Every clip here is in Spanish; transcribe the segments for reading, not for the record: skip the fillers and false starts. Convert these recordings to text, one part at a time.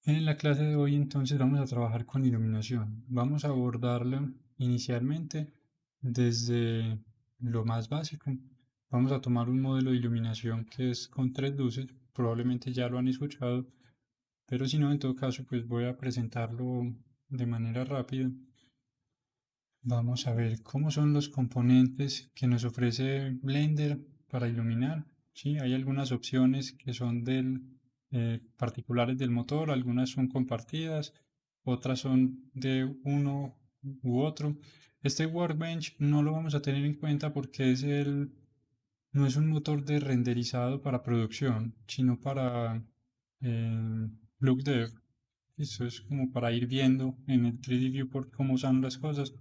En la clase de hoy entonces vamos a trabajar con iluminación. Vamos a abordarla inicialmente desde lo más básico. Vamos a tomar un modelo de iluminación que es con tres luces. Probablemente ya lo han escuchado, pero si no, en todo caso, pues voy a presentarlo de manera rápida. Vamos a ver cómo son los componentes que nos ofrece Blender para iluminar. Sí, hay algunas opciones que son particulares del motor, algunas son compartidas, otras son de uno u otro. Este Workbench no lo vamos a tener en cuenta porque no es un motor de renderizado para producción, sino para Look Dev. Eso es como para ir viendo en el 3D Viewport cómo son las cosas,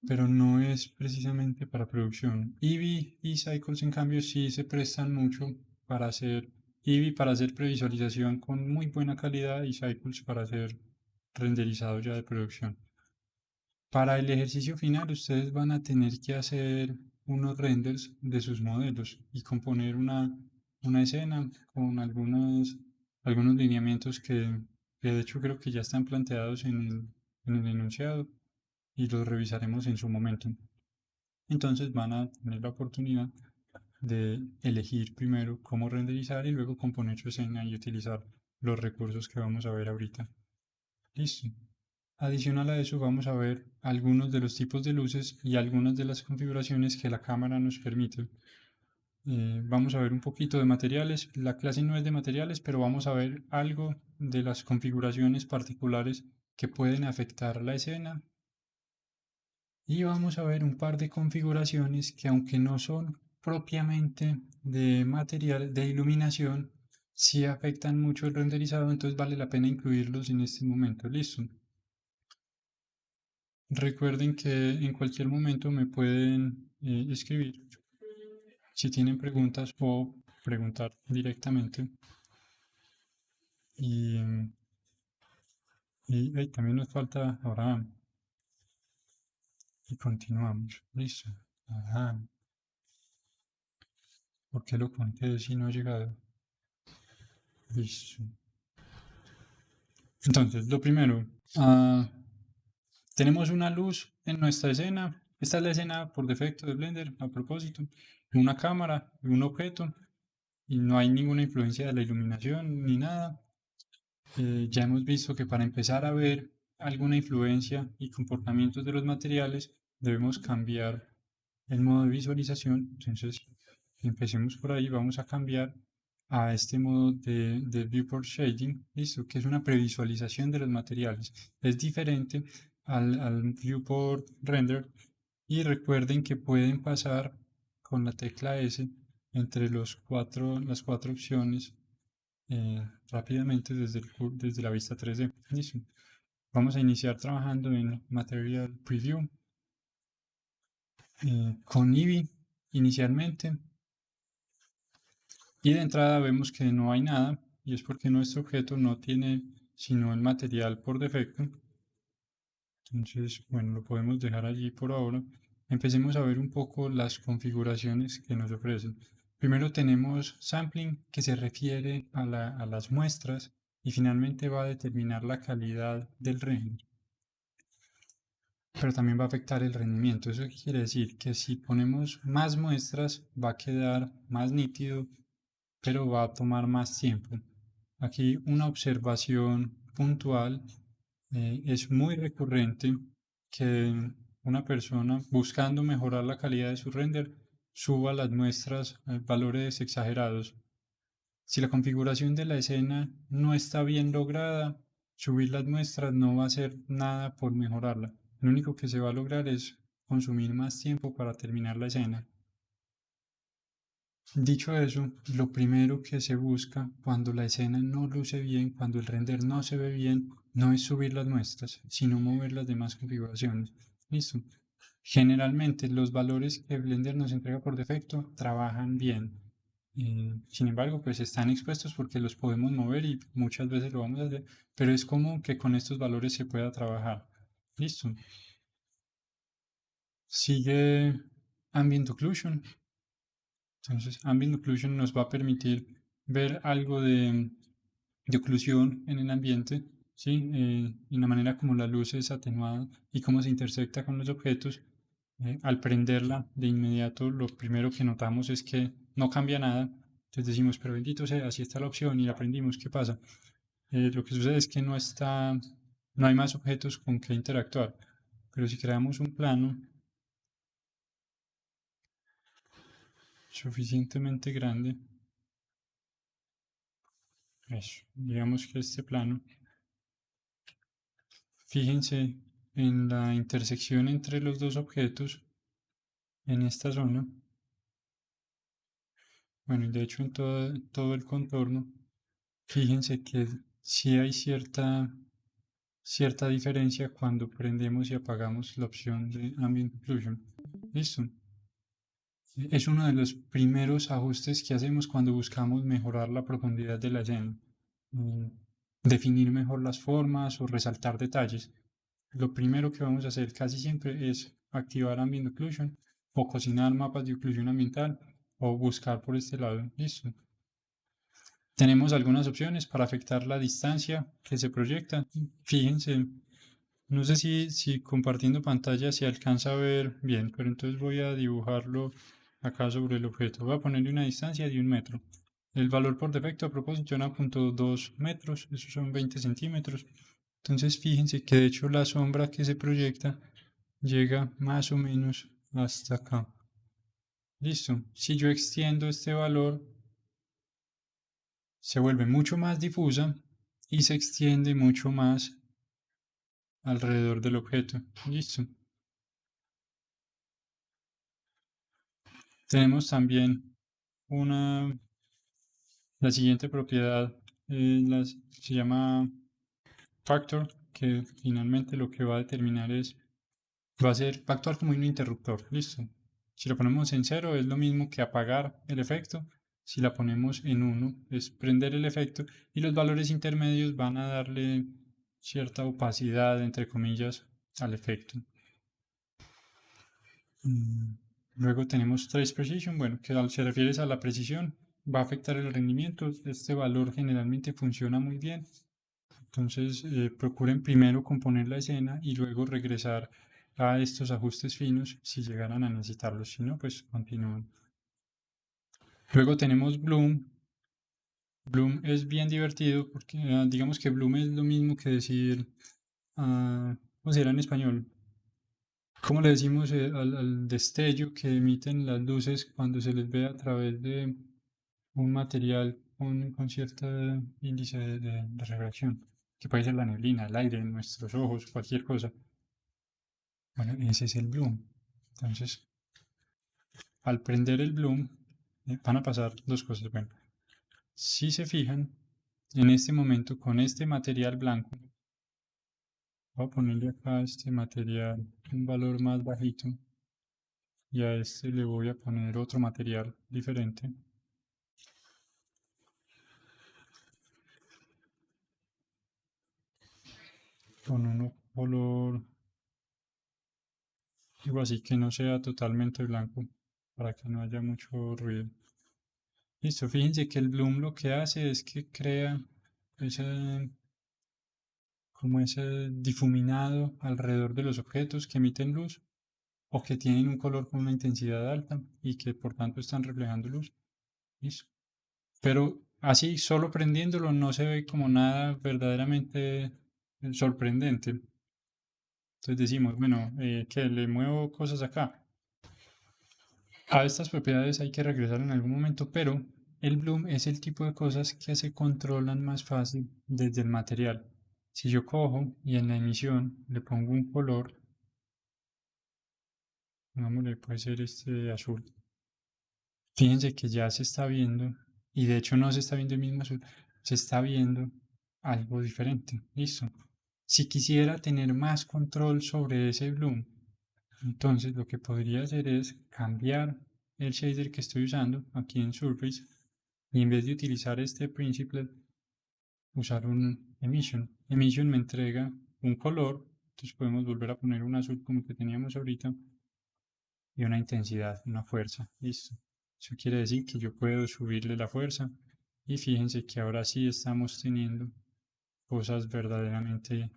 pero no es precisamente para producción. Eevee y Cycles, en cambio, sí se prestan mucho para hacer Eevee para hacer previsualización con muy buena calidad y Cycles para hacer renderizado ya de producción. Para el ejercicio final, ustedes van a tener que hacer unos renders de sus modelos y componer una escena con algunos lineamientos que de hecho creo que ya están planteados en el enunciado y los revisaremos en su momento. Entonces van a tener la oportunidad de elegir primero cómo renderizar y luego componer su escena y utilizar los recursos que vamos a ver ahorita. Listo. Adicional a eso vamos a ver algunos de los tipos de luces y algunas de las configuraciones que la cámara nos permite. Vamos a ver un poquito de materiales. La clase no es de materiales, pero vamos a ver algo de las configuraciones particulares que pueden afectar la escena. Y vamos a ver un par de configuraciones que aunque no son propiamente de material de iluminación, sí afectan mucho el renderizado, entonces vale la pena incluirlos en este momento. Listo. Recuerden que en cualquier momento me pueden escribir si tienen preguntas o preguntar directamente. Y, también nos falta Abraham. Y continuamos. Listo. Ajá. ¿Por qué lo conté si no ha llegado? Listo. Entonces, lo primero, tenemos una luz en nuestra escena. Esta es la escena por defecto de Blender, a propósito. Una cámara, un objeto, y no hay ninguna influencia de la iluminación ni nada. Ya hemos visto que para empezar a ver alguna influencia y comportamientos de los materiales, debemos cambiar el modo de visualización. Entonces, empecemos por ahí. Vamos a cambiar a este modo de Viewport Shading, ¿listo? Que es una previsualización de los materiales. Es diferente al Viewport Render. Y recuerden que pueden pasar con la tecla S entre las cuatro opciones rápidamente desde la vista 3D. Listo. Vamos a iniciar trabajando en Material Preview con Eevee inicialmente. Y de entrada vemos que no hay nada y es porque nuestro objeto no tiene sino el material por defecto. Entonces, bueno, lo podemos dejar allí por ahora. Empecemos a ver un poco las configuraciones que nos ofrecen. Primero tenemos sampling, que se refiere a las muestras y finalmente va a determinar la calidad del render, pero también va a afectar el rendimiento. ¿Eso qué quiere decir? Que si ponemos más muestras va a quedar más nítido, pero va a tomar más tiempo. Aquí una observación puntual. Es muy recurrente que una persona buscando mejorar la calidad de su render suba las muestras a valores exagerados. Si la configuración de la escena no está bien lograda, subir las muestras no va a hacer nada por mejorarla. Lo único que se va a lograr es consumir más tiempo para terminar la escena. Dicho eso, lo primero que se busca cuando la escena no luce bien, cuando el render no se ve bien, no es subir las muestras, sino mover las demás configuraciones. ¿Listo? Generalmente los valores que Blender nos entrega por defecto trabajan bien. Sin embargo, pues están expuestos porque los podemos mover y muchas veces lo vamos a hacer, pero es común que con estos valores se pueda trabajar. ¿Listo? Sigue Ambient Occlusion. Entonces, Ambient Occlusion nos va a permitir ver algo de oclusión en el ambiente, ¿sí? Y la manera como la luz es atenuada y cómo se intersecta con los objetos. Al prenderla de inmediato, lo primero que notamos es que no cambia nada. Entonces decimos, pero bendito sea, así está la opción y la prendimos, ¿qué pasa? Lo que sucede es que no hay más objetos con que interactuar. Pero si creamos un plano suficientemente grande, eso, digamos que este plano, fíjense en la intersección entre los dos objetos en esta zona. Bueno, y de hecho en todo el contorno, fíjense que sí hay cierta diferencia cuando prendemos y apagamos la opción de Ambient Occlusion. Listo. Es uno de los primeros ajustes que hacemos cuando buscamos mejorar la profundidad de la escena, mm, definir mejor las formas o resaltar detalles. Lo primero que vamos a hacer casi siempre es activar Ambient Occlusion o cocinar mapas de oclusión ambiental o buscar por este lado. Listo. Tenemos algunas opciones para afectar la distancia que se proyecta. Fíjense, no sé si compartiendo pantalla se alcanza a ver bien, pero entonces voy a dibujarlo acá sobre el objeto. Voy a ponerle una distancia de 1 metro. El valor por defecto a propósito era 0.2 metros, esos son 20 centímetros. Entonces fíjense que de hecho la sombra que se proyecta llega más o menos hasta acá. Listo. Si yo extiendo este valor, se vuelve mucho más difusa y se extiende mucho más alrededor del objeto. Listo. Tenemos también la siguiente propiedad, se llama factor, que finalmente lo que va a determinar va a actuar como un interruptor. Listo. Si lo ponemos en 0 es lo mismo que apagar el efecto. Si la ponemos en 1 es prender el efecto y los valores intermedios van a darle cierta opacidad, entre comillas, al efecto. Luego tenemos trace precision, bueno, que se refiere a la precisión, va a afectar el rendimiento. Este valor generalmente funciona muy bien. Entonces, procuren primero componer la escena y luego regresar a estos ajustes finos si llegaran a necesitarlos. Si no, pues continúen. Luego tenemos Bloom. Bloom es bien divertido porque digamos que Bloom es lo mismo que decir, ¿cómo será en español? ¿Cómo le decimos al destello que emiten las luces cuando se les ve a través de un material con cierto índice de refracción? Que puede ser la neblina, el aire, nuestros ojos, cualquier cosa. Bueno, ese es el bloom. Entonces, al prender el bloom, van a pasar dos cosas. Bueno, si se fijan, en este momento con este material blanco, voy a ponerle acá este material un valor más bajito y a este le voy a poner otro material diferente. Con un color igual así que no sea totalmente blanco para que no haya mucho ruido. Listo, fíjense que el bloom lo que hace es que crea ese, como ese difuminado alrededor de los objetos que emiten luz o que tienen un color con una intensidad alta y que por tanto están reflejando luz. Listo. Pero así, solo prendiéndolo no se ve como nada verdaderamente sorprendente. Entonces decimos, bueno, que le muevo cosas acá. A estas propiedades hay que regresar en algún momento, pero el bloom es el tipo de cosas que se controlan más fácil desde el material. Si yo cojo y en la emisión le pongo un color, pongámosle, puede ser este azul. Fíjense que ya se está viendo, y de hecho no se está viendo el mismo azul, se está viendo algo diferente. Listo. Si quisiera tener más control sobre ese bloom, entonces lo que podría hacer es cambiar el shader que estoy usando aquí en Surface y en vez de utilizar este Principled, usar un Emission. Emission me entrega un color, entonces podemos volver a poner un azul como que teníamos ahorita y una intensidad, una fuerza. Listo. Eso quiere decir que yo puedo subirle la fuerza Y fíjense que ahora sí estamos teniendo cosas verdaderamente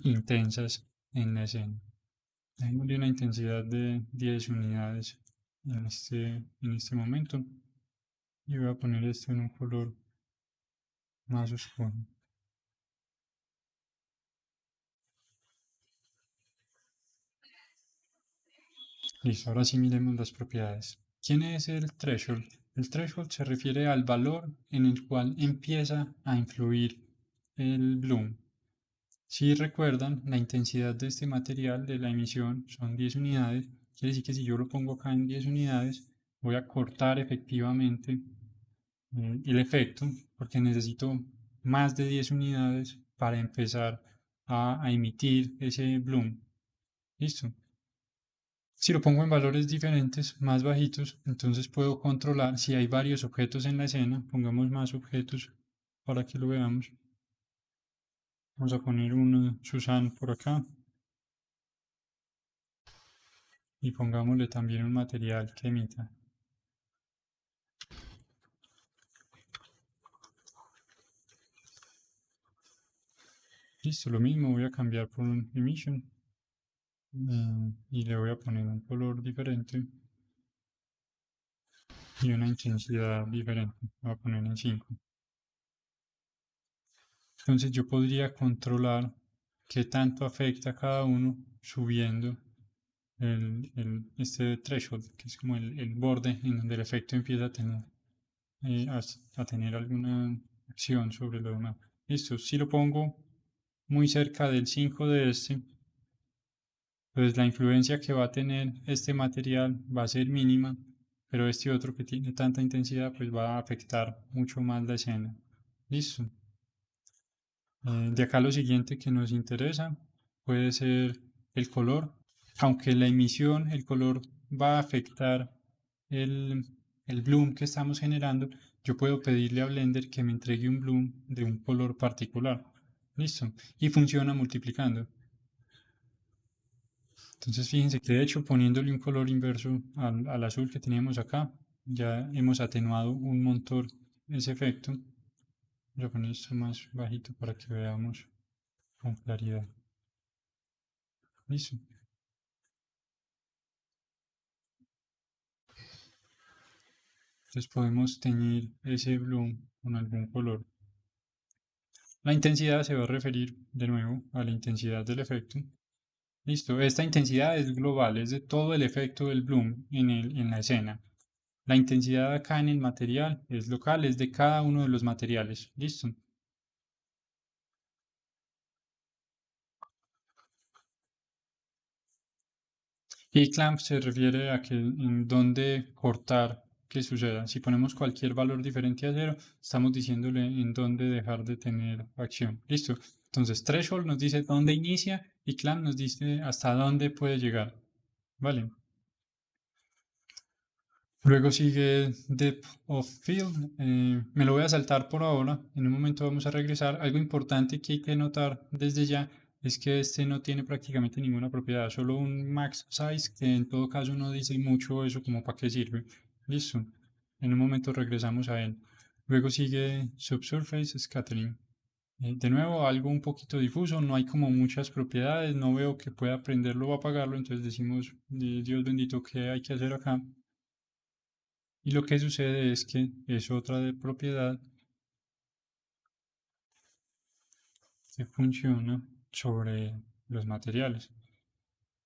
intensas en la escena. Tenemos una intensidad de 10 unidades en este momento. Y voy a poner esto en un color más oscuro. Listo, ahora sí miremos las propiedades. ¿Quién es el threshold? El threshold se refiere al valor en el cual empieza a influir el bloom. Si recuerdan, la intensidad de este material de la emisión son 10 unidades. Quiere decir que si yo lo pongo acá en 10 unidades, voy a cortar efectivamente el efecto, porque necesito más de 10 unidades para empezar a emitir ese bloom. Listo. Si lo pongo en valores diferentes, más bajitos, entonces puedo controlar si hay varios objetos en la escena. Pongamos más objetos para que lo veamos. Vamos a poner una Susan por acá. Y pongámosle también un material que emita. Listo, lo mismo, voy a cambiar por un emission. Y le voy a poner un color diferente y una intensidad diferente. Voy a poner en 5. Entonces yo podría controlar qué tanto afecta a cada uno subiendo este threshold, que es como el borde en donde el efecto empieza a tener, a tener alguna acción sobre lo demás. Listo, si lo pongo muy cerca del 5 de este, pues la influencia que va a tener este material va a ser mínima, pero este otro que tiene tanta intensidad pues va a afectar mucho más la escena. Listo. De acá lo siguiente que nos interesa puede ser el color. Aunque la emisión, el color va a afectar el, el bloom que estamos generando, yo puedo pedirle a Blender que me entregue un bloom de un color particular. Listo. Y funciona multiplicando. Entonces fíjense que de hecho poniéndole un color inverso al azul que teníamos acá, ya hemos atenuado un montón ese efecto. Voy a poner esto más bajito para que veamos con claridad. Listo. Entonces podemos teñir ese bloom con algún color. La intensidad se va a referir de nuevo a la intensidad del efecto. Listo, esta intensidad es global, es de todo el efecto del bloom en la escena. La intensidad acá en el material es local, es de cada uno de los materiales. Listo. Y clamp se refiere a que en dónde cortar que suceda. Si ponemos cualquier valor diferente a cero, estamos diciéndole en dónde dejar de tener acción. Listo. Entonces, threshold nos dice dónde inicia y clamp nos dice hasta dónde puede llegar. Vale. Luego sigue Depth of Field. Me lo voy a saltar por ahora. En un momento vamos a regresar. Algo importante que hay que notar desde ya es que este no tiene prácticamente ninguna propiedad, solo un max size que en todo caso no dice mucho eso como para qué sirve. Listo. En un momento regresamos a él. Luego sigue Subsurface Scattering. De nuevo, algo un poquito difuso, no hay como muchas propiedades, no veo que pueda prenderlo o apagarlo, entonces decimos, Dios bendito, ¿qué hay que hacer acá? Y lo que sucede es que es otra de propiedad que funciona sobre los materiales.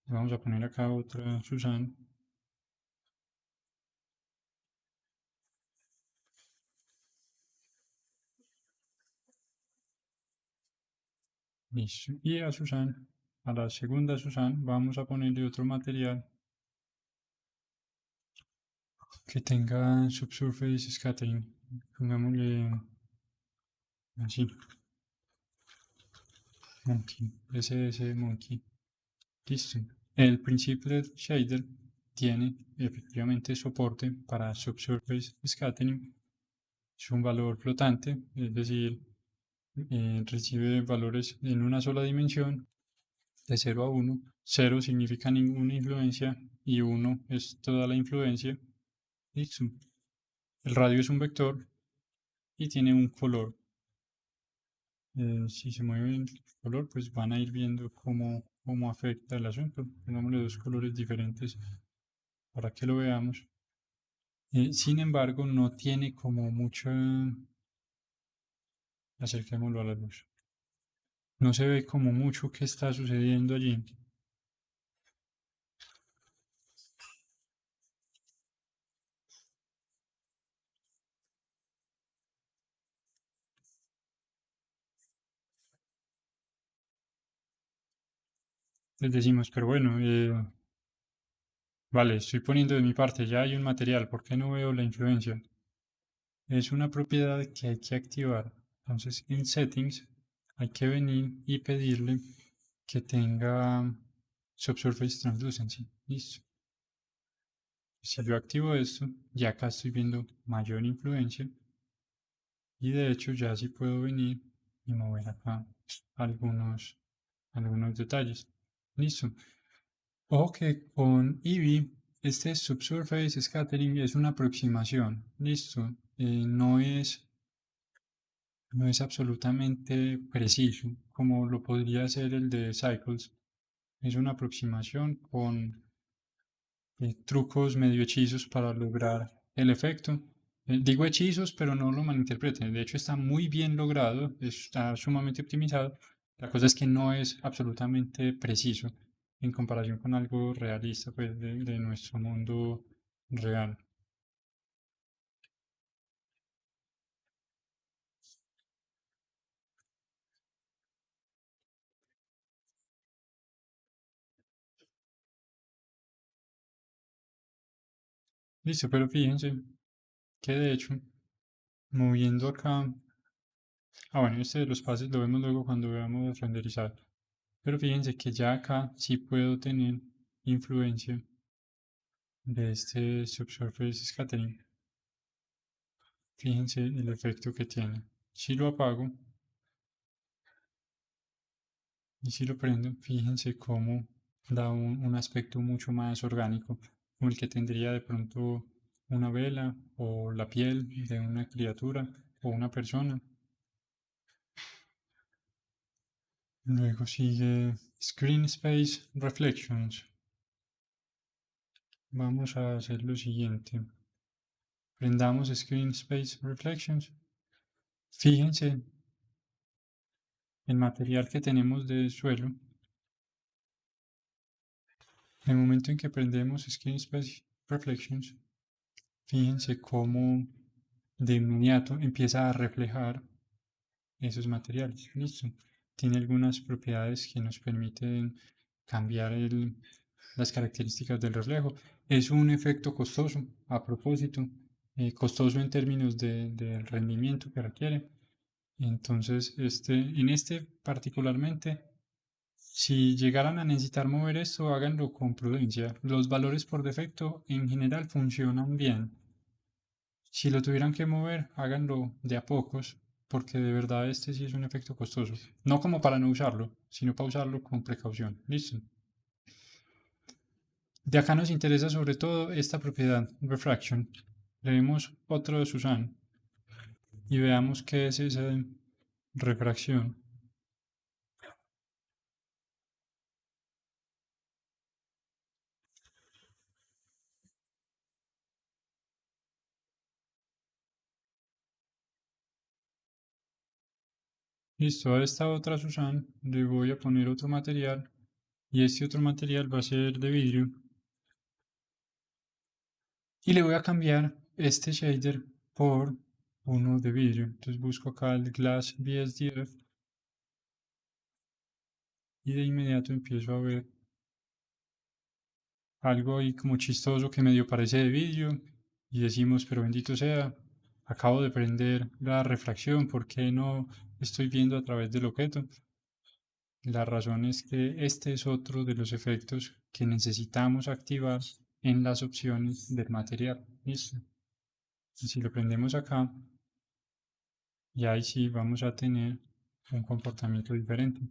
Vamos a poner acá otra Susan. Listo. Y a Susan, a la segunda Susan, vamos a ponerle otro material que tenga subsurface scattering. Pongámosle así, monkey, SS monkey. Listo. El Principled Shader tiene efectivamente soporte para subsurface scattering. Es un valor flotante, es decir, recibe valores en una sola dimensión de 0 a 1. 0 significa ninguna influencia y 1 es toda la influencia. Listo. El radio es un vector y tiene un color. Si se mueve el color, pues van a ir viendo cómo afecta el asunto. Pongámosle dos colores diferentes para que lo veamos. Sin embargo, no tiene como mucha... Acerquémoslo a la luz. No se ve como mucho que está sucediendo allí. Les decimos, pero bueno, vale, estoy poniendo de mi parte, ya hay un material, ¿por qué no veo la influencia? Es una propiedad que hay que activar. Entonces, en Settings hay que venir y pedirle que tenga Subsurface Translucency. Listo. Si yo activo esto, ya acá estoy viendo mayor influencia y de hecho ya sí puedo venir y mover acá algunos, algunos detalles. Listo. Ojo que con Eevee, este Subsurface Scattering es una aproximación. Listo. No es absolutamente preciso, como lo podría ser el de Cycles. Es una aproximación con trucos medio hechizos para lograr el efecto. Digo hechizos, pero no lo malinterpreten. De hecho, está muy bien logrado, está sumamente optimizado. La cosa es que no es absolutamente preciso en comparación con algo realista, pues, de nuestro mundo real. Listo, pero fíjense que de hecho, moviendo acá. Bueno, este de los pases lo vemos luego cuando veamos renderizar. Pero fíjense que ya acá sí puedo tener influencia de este subsurface scattering. Fíjense el efecto que tiene. Si lo apago y si lo prendo, fíjense cómo da un aspecto mucho más orgánico, como el que tendría de pronto una vela o la piel de una criatura o una persona. Luego sigue Screen Space Reflections. Vamos a hacer lo siguiente. Prendamos Screen Space Reflections. Fíjense el material que tenemos del suelo. En el momento en que prendemos Screen Space Reflections, fíjense cómo de inmediato empieza a reflejar esos materiales. Listo. Tiene algunas propiedades que nos permiten cambiar las características del reflejo. Es un efecto costoso, a propósito, costoso en términos del rendimiento que requiere. Entonces, en este particularmente, si llegaran a necesitar mover esto, háganlo con prudencia. Los valores por defecto en general funcionan bien. Si lo tuvieran que mover, háganlo de a pocos, porque de verdad este sí es un efecto costoso. No como para no usarlo, sino para usarlo con precaución. Listo. De acá nos interesa sobre todo esta propiedad, refraction. Leemos otro de Susan y veamos qué es esa refracción. Listo, a esta otra Susan le voy a poner otro material y este otro material va a ser de vidrio y le voy a cambiar este shader por uno de vidrio. Entonces busco acá el Glass BSDF y de inmediato empiezo a ver algo ahí como chistoso que medio parece de vidrio y decimos, pero bendito sea, acabo de prender la refracción, ¿por qué no estoy viendo a través del objeto? La razón es que este es otro de los efectos que necesitamos activar en las opciones del material. ¿Listo? Y si lo prendemos acá, y ahí sí vamos a tener un comportamiento diferente.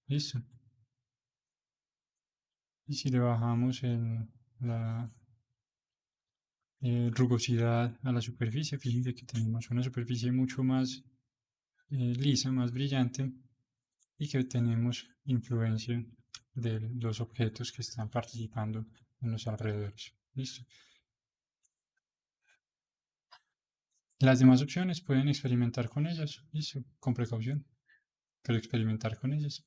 ¿Listo? Y si le bajamos rugosidad a la superficie. Fíjense que tenemos una superficie mucho más lisa, más brillante, y que tenemos influencia de los objetos que están participando en los alrededores. ¿Listo? Las demás opciones pueden experimentar con ellas, ¿listo? Con precaución, pero experimentar con ellas.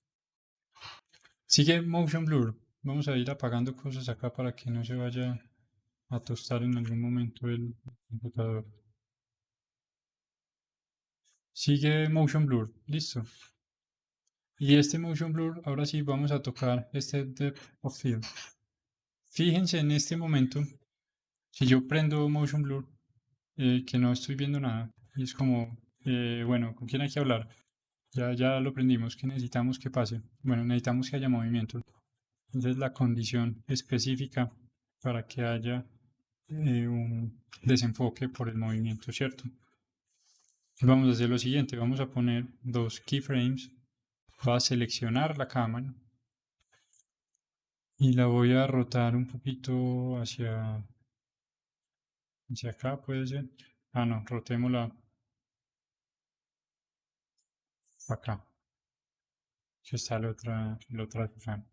Sigue Motion Blur. Vamos a ir apagando cosas acá para que no se vaya a tostar en algún momento el computador. Sigue Motion Blur, listo. Y este Motion Blur, ahora sí vamos a tocar este Depth of Field. Fíjense en este momento, si yo prendo Motion Blur, que no estoy viendo nada, y es como, bueno, ¿con quién hay que hablar? Ya lo prendimos, ¿qué necesitamos que pase? Bueno, necesitamos que haya movimiento. Entonces la condición específica para que haya un desenfoque por el movimiento, ¿cierto? Vamos a hacer lo siguiente, vamos a poner dos keyframes, va a seleccionar la cámara y la voy a rotar un poquito hacia acá, puede ser. Ah, no, rotémosla acá, que está la otra keyframe.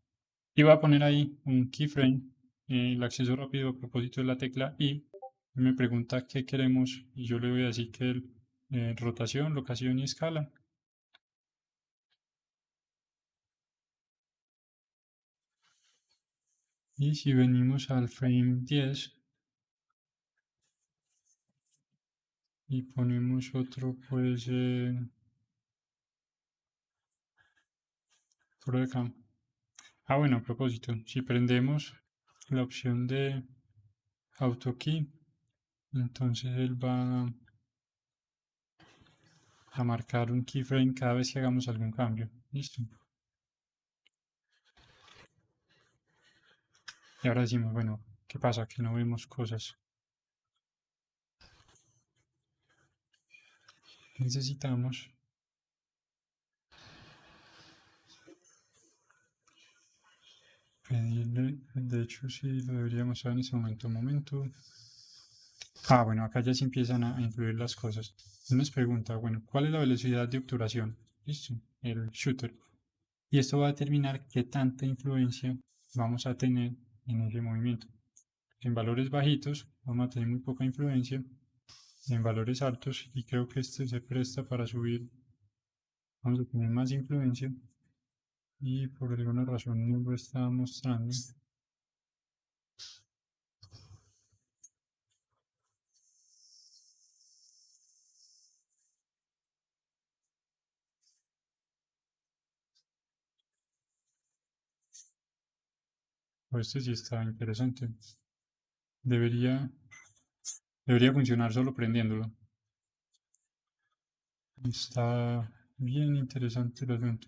Y voy a poner ahí un keyframe, el acceso rápido a propósito de la tecla I. Me pregunta qué queremos y yo le voy a decir que rotación, locación y escala. Y si venimos al frame 10 y ponemos otro, pues por acá. Ah, bueno, a propósito, si prendemos la opción de AutoKey, entonces él va a marcar un keyframe cada vez que hagamos algún cambio. Listo. Y ahora decimos, bueno, ¿qué pasa? Que no vemos cosas. Necesitamos pedirle, de hecho sí lo deberíamos hacer en ese momento. Un momento. Ah, bueno, acá ya se empiezan a incluir las cosas. Nos pregunta, bueno, ¿cuál es la velocidad de obturación? Listo, el shooter. Y esto va a determinar qué tanta influencia vamos a tener en ese movimiento. En valores bajitos vamos a tener muy poca influencia, en valores altos, y creo que este se presta para subir, vamos a tener más influencia, y por alguna razón no lo está mostrando. Pues este sí está interesante. Debería funcionar solo prendiéndolo. Está bien interesante el asunto.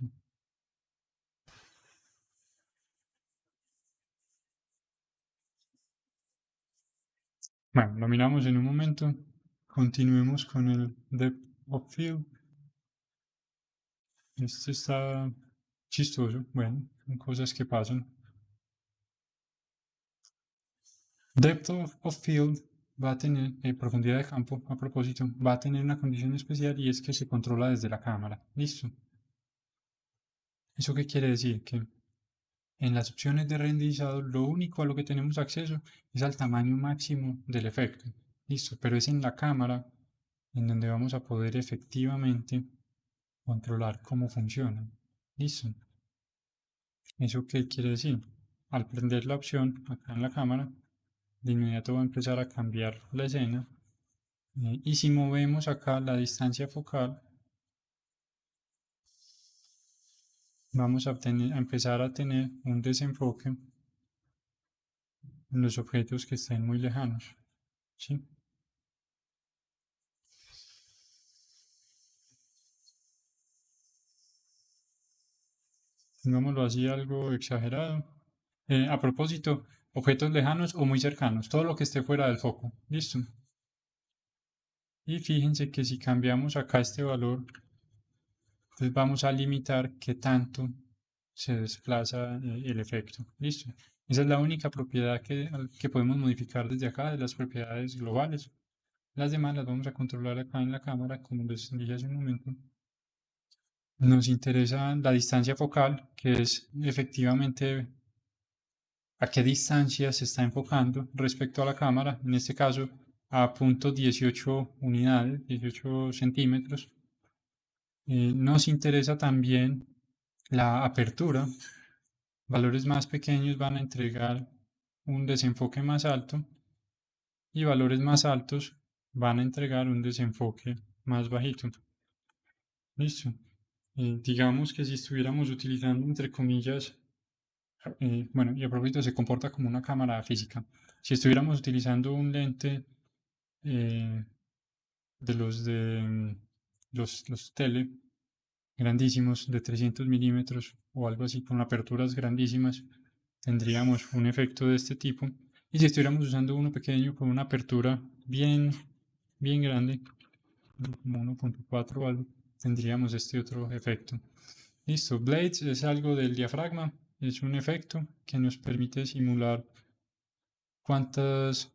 Bueno, lo miramos en un momento. Continuemos con el Depth of Field. Este está chistoso. Bueno, son cosas que pasan. Depth of Field va a tener, profundidad de campo, a propósito, va a tener una condición especial y es que se controla desde la cámara. Listo. ¿Eso qué quiere decir? Que en las opciones de renderizado lo único a lo que tenemos acceso es al tamaño máximo del efecto. Listo, pero es en la cámara en donde vamos a poder efectivamente controlar cómo funciona. Listo. ¿Eso qué quiere decir? Al prender la opción acá en la cámara, de inmediato va a empezar a cambiar la escena. Y si movemos acá la distancia focal, vamos a empezar a tener un desenfoque en los objetos que estén muy lejanos. ¿Sí? Digámoslo así, algo exagerado. A propósito, objetos lejanos o muy cercanos, todo lo que esté fuera del foco. ¿Listo? Y fíjense que si cambiamos acá este valor, entonces vamos a limitar qué tanto se desplaza el efecto. ¿Listo? Esa es la única propiedad que podemos modificar desde acá, de las propiedades globales. Las demás las vamos a controlar acá en la cámara, como les dije hace un momento. Nos interesa la distancia focal, que es efectivamente a qué distancia se está enfocando respecto a la cámara, en este caso a punto 18 unidades, 18 centímetros. Nos interesa también la apertura. Valores más pequeños van a entregar un desenfoque más alto y valores más altos van a entregar un desenfoque más bajito. Listo. Digamos que si estuviéramos utilizando, entre comillas, bueno, y a propósito se comporta como una cámara física. Si estuviéramos utilizando un lente eh, de los tele grandísimos de 300 milímetros o algo así con aperturas grandísimas, tendríamos un efecto de este tipo. Y si estuviéramos usando uno pequeño con una apertura bien grande, como 1.4 o algo, tendríamos este otro efecto. Listo, Blades es algo del diafragma, es un efecto que nos permite simular cuántas,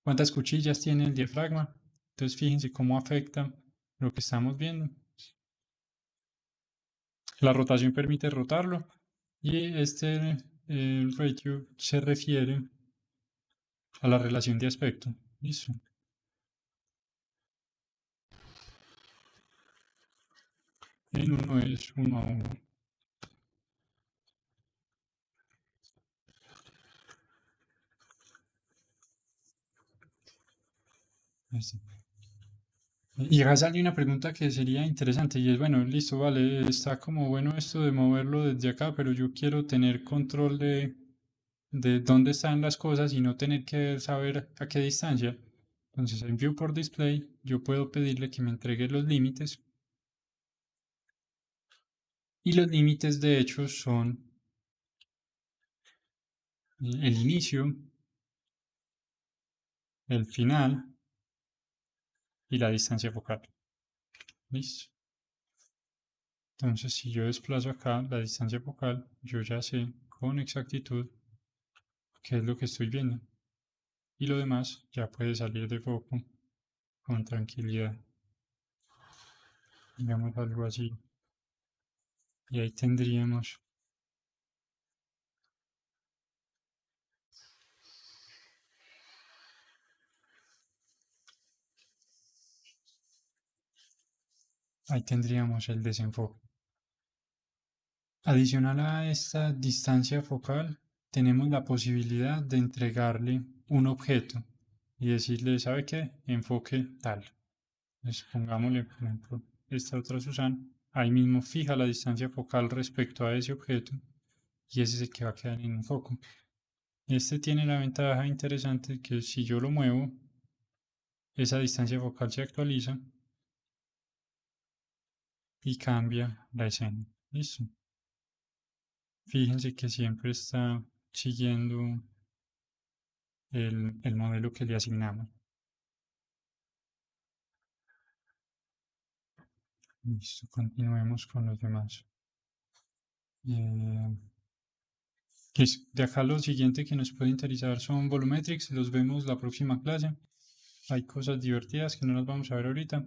cuántas cuchillas tiene el diafragma. Entonces fíjense cómo afecta lo que estamos viendo. La rotación permite rotarlo y este ratio se refiere a la relación de aspecto. Listo. En uno es 1:1. Este. Y acá sale una pregunta que sería interesante y es, bueno, listo, vale, está como bueno esto de moverlo desde acá, pero yo quiero tener control de dónde están las cosas y no tener que saber a qué distancia. Entonces en Viewport Display yo puedo pedirle que me entregue los límites y los límites de hecho son el inicio, el final y la distancia focal. ¿Listo? Entonces si yo desplazo acá la distancia focal, yo ya sé con exactitud qué es lo que estoy viendo. Y lo demás ya puede salir de foco con tranquilidad. Digamos algo así. Y ahí tendríamos el desenfoque. Adicional a esta distancia focal, tenemos la posibilidad de entregarle un objeto y decirle, ¿sabe qué? Enfoque tal. Entonces pongámosle, por ejemplo, esta otra Susana. Ahí mismo fija la distancia focal respecto a ese objeto y ese es el que va a quedar en un foco. Este tiene la ventaja interesante que si yo lo muevo, esa distancia focal se actualiza y cambia la escena. Listo. Fíjense que siempre está siguiendo el modelo que le asignamos. Listo, continuemos con los demás. Listo. De acá lo siguiente que nos puede interesar son volumetrics, los vemos la próxima clase. Hay cosas divertidas que no las vamos a ver ahorita.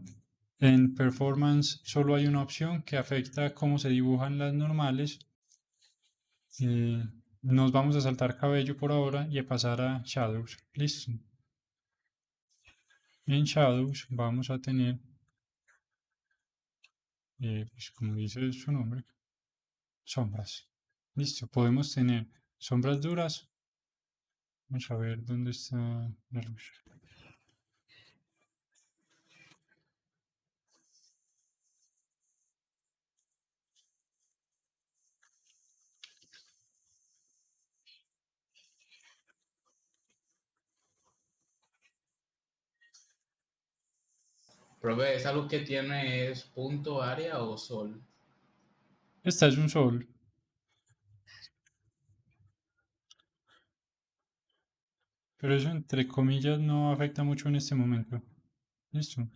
En performance solo hay una opción que afecta cómo se dibujan las normales. Nos vamos a saltar cabello por ahora y a pasar a shadows. Listo. En shadows vamos a tener, pues como dice su nombre, sombras. Listo. Podemos tener sombras duras. Vamos a ver dónde está la luz. Profe, ¿esa luz que tiene es punto, área o sol? Esta es un sol, pero eso entre comillas no afecta mucho en este momento. Listo.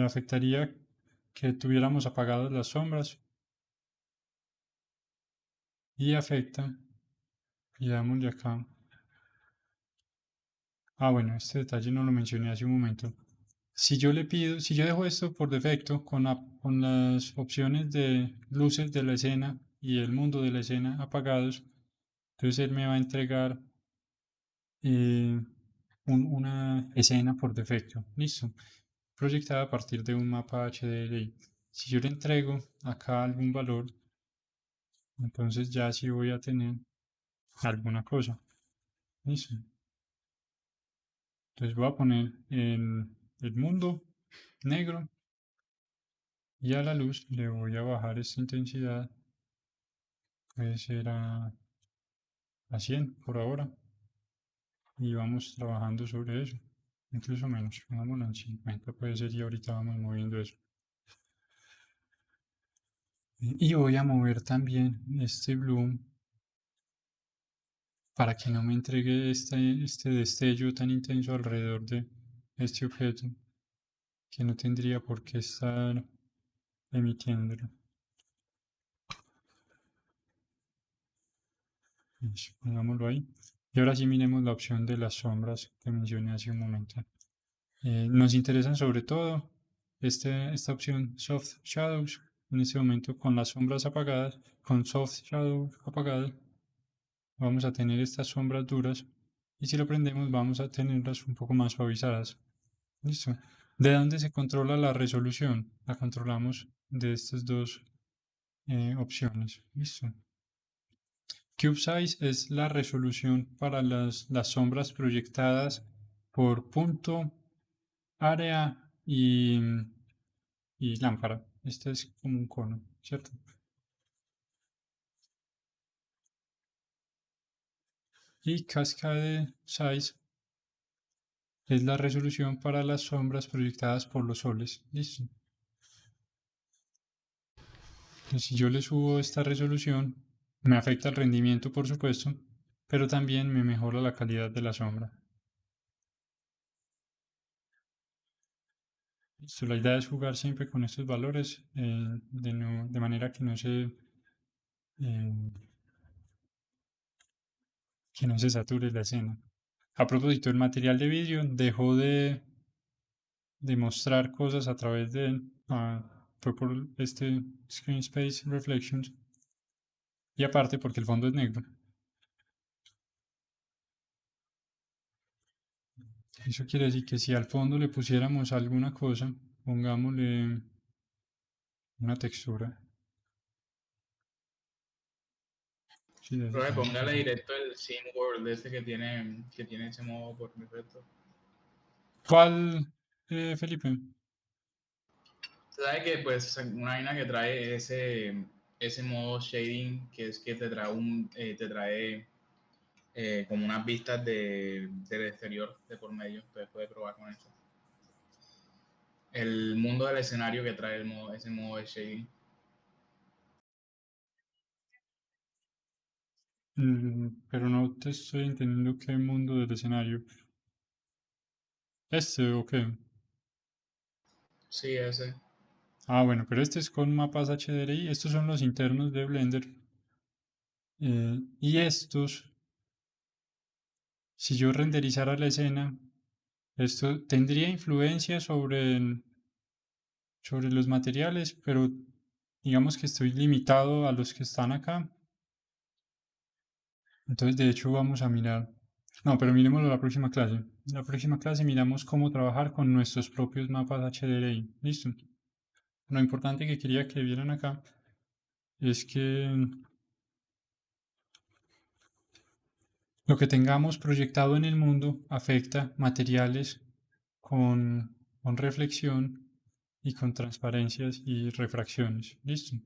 Afectaría que tuviéramos apagadas las sombras y afecta y dámosle acá. Ah, bueno, este detalle no lo mencioné hace un momento. Si yo le pido, si yo dejo esto por defecto con las opciones de luces de la escena y el mundo de la escena apagados, entonces él me va a entregar eh, una escena por defecto. Listo. Proyectada a partir de un mapa HDRI. Si yo le entrego acá algún valor, entonces ya sí voy a tener alguna cosa. Listo. Entonces voy a poner el mundo negro y a la luz le voy a bajar esta intensidad. Puede ser a 100 por ahora. Y vamos trabajando sobre eso. Incluso menos. Pongámoslo en 50 puede ser y ahorita vamos moviendo eso. Y voy a mover también este bloom para que no me entregue este destello tan intenso alrededor de este objeto que no tendría por qué estar emitiéndolo. Eso, pongámoslo ahí. Y ahora sí miremos la opción de las sombras que mencioné hace un momento. Nos interesan sobre todo esta opción Soft Shadows. En este momento con las sombras apagadas, con Soft Shadows apagadas, vamos a tener estas sombras duras y si lo prendemos vamos a tenerlas un poco más suavizadas. Listo. ¿De dónde se controla la resolución? La controlamos de estas dos opciones. Listo. Cube Size es la resolución para las sombras proyectadas por punto, área y lámpara. Este es como un cono, ¿cierto? Y Cascade Size es la resolución para las sombras proyectadas por los soles. Listo. Entonces, si yo le subo esta resolución, me afecta el rendimiento, por supuesto, pero también me mejora la calidad de la sombra. Listo, la idea es jugar siempre con estos valores de manera eh, que no se sature la escena. A propósito, el material de vídeo dejó de mostrar cosas a través de fue por este Screen Space Reflections y aparte porque el fondo es negro. Eso quiere decir que si al fondo le pusiéramos alguna cosa, pongámosle una textura. Sí, de Pero eso póngale directo el Sim World ese que tiene ese modo por defecto. ¿Cuál, Felipe? ¿Sabes que pues una vaina que trae ese modo shading que es que te trae como unas vistas del exterior de por medio? Entonces puedes probar con eso. El mundo del escenario que trae ese modo de shading. Pero no te estoy entendiendo qué mundo del escenario. ¿Este o qué? Sí, ese. Ah, bueno, pero este es con mapas HDRI. Estos son los internos de Blender. Y estos, si yo renderizara la escena, esto tendría influencia sobre los materiales, pero digamos que estoy limitado a los que están acá. Entonces, de hecho, vamos a mirar. No, pero miremoslo la próxima clase. En la próxima clase miramos cómo trabajar con nuestros propios mapas HDRI. Listo. Lo importante que quería que vieran acá es que lo que tengamos proyectado en el mundo afecta materiales con reflexión y con transparencias y refracciones. Listo.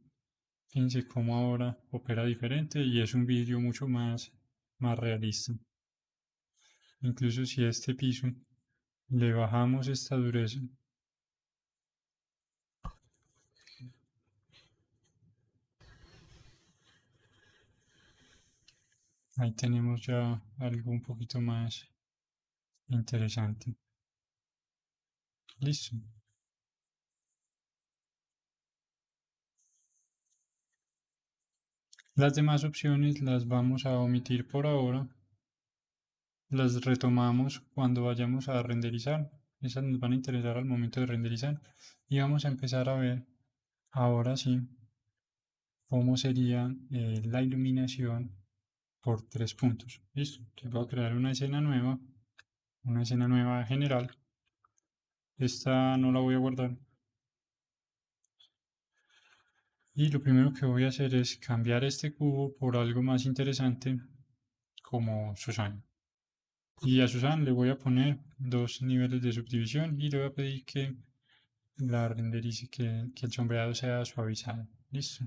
Fíjense cómo ahora opera diferente y es un vídeo mucho más realista. Incluso si a este piso le bajamos esta dureza, ahí tenemos ya algo un poquito más interesante. Listo. Las demás opciones las vamos a omitir por ahora, las retomamos cuando vayamos a renderizar. Esas nos van a interesar al momento de renderizar y vamos a empezar a ver ahora sí cómo sería la iluminación por 3 puntos. Listo, entonces voy a crear una escena nueva general. Esta no la voy a guardar. Y lo primero que voy a hacer es cambiar este cubo por algo más interesante como Susan. Y a Susan le voy a poner 2 niveles de subdivisión y le voy a pedir que la renderice, que el sombreado sea suavizado. Listo.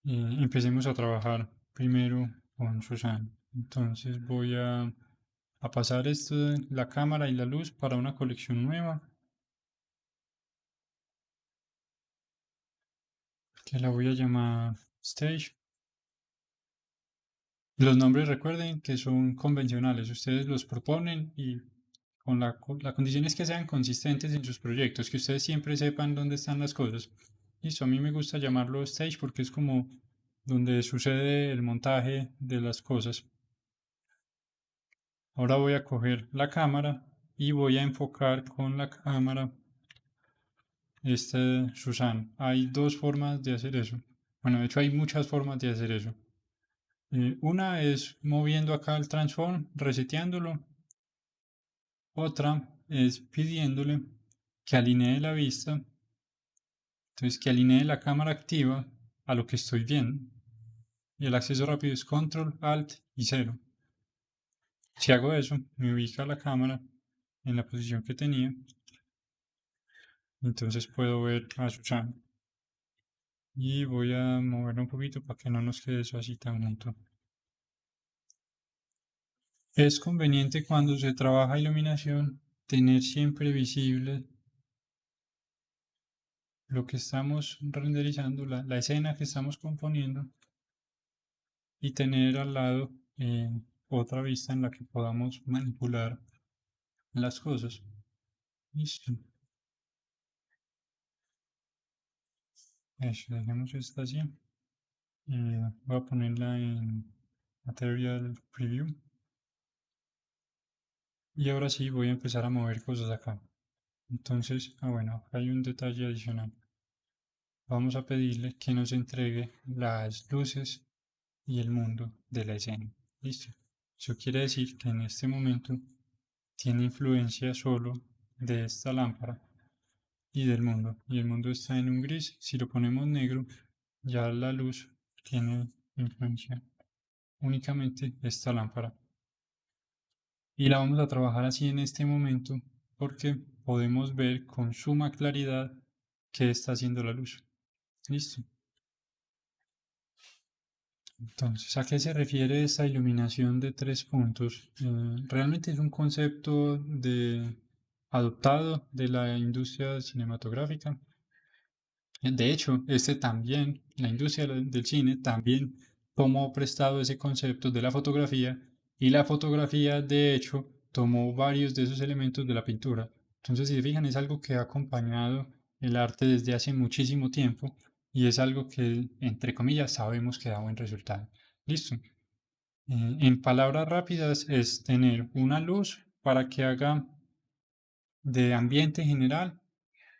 Empecemos a trabajar primero con Susan. Entonces voy a pasar esto de la cámara y la luz para una colección nueva que la voy a llamar Stage. Los nombres recuerden que son convencionales, ustedes los proponen y la condición es que sean consistentes en sus proyectos, que ustedes siempre sepan dónde están las cosas. Listo, a mí me gusta llamarlo stage porque es como donde sucede el montaje de las cosas. Ahora voy a coger la cámara y voy a enfocar con la cámara este Susan. Hay 2 formas de hacer eso. Bueno, de hecho hay muchas formas de hacer eso. Una es moviendo acá el transform, reseteándolo. Otra es pidiéndole que alinee la vista, entonces que alinee la cámara activa a lo que estoy viendo. Y el acceso rápido es Control, Alt y 0. Si hago eso, me ubica la cámara en la posición que tenía. Entonces puedo ver a Susana. Y voy a moverlo un poquito para que no nos quede eso así tan junto. Es conveniente cuando se trabaja iluminación tener siempre visible lo que estamos renderizando, la escena que estamos componiendo y tener al lado otra vista en la que podamos manipular las cosas. Listo. Eso, dejemos esta así. Voy a ponerla en Material Preview. Y ahora sí voy a empezar a mover cosas acá. Entonces, bueno, hay un detalle adicional. Vamos a pedirle que nos entregue las luces y el mundo de la escena. Listo. Eso quiere decir que en este momento tiene influencia solo de esta lámpara y del mundo. Y el mundo está en un gris. Si lo ponemos negro, ya la luz tiene influencia únicamente esta lámpara. Y la vamos a trabajar así en este momento porque podemos ver con suma claridad qué está haciendo la luz. Listo. Entonces, ¿a qué se refiere esta iluminación de 3 puntos? Realmente es un concepto adoptado de la industria cinematográfica. De hecho, la industria del cine también tomó prestado ese concepto de la fotografía y la fotografía, de hecho, tomó varios de esos elementos de la pintura. Entonces, si se fijan, es algo que ha acompañado el arte desde hace muchísimo tiempo y es algo que, entre comillas, sabemos que da buen resultado. Listo. En palabras rápidas es tener una luz para que haga de ambiente general,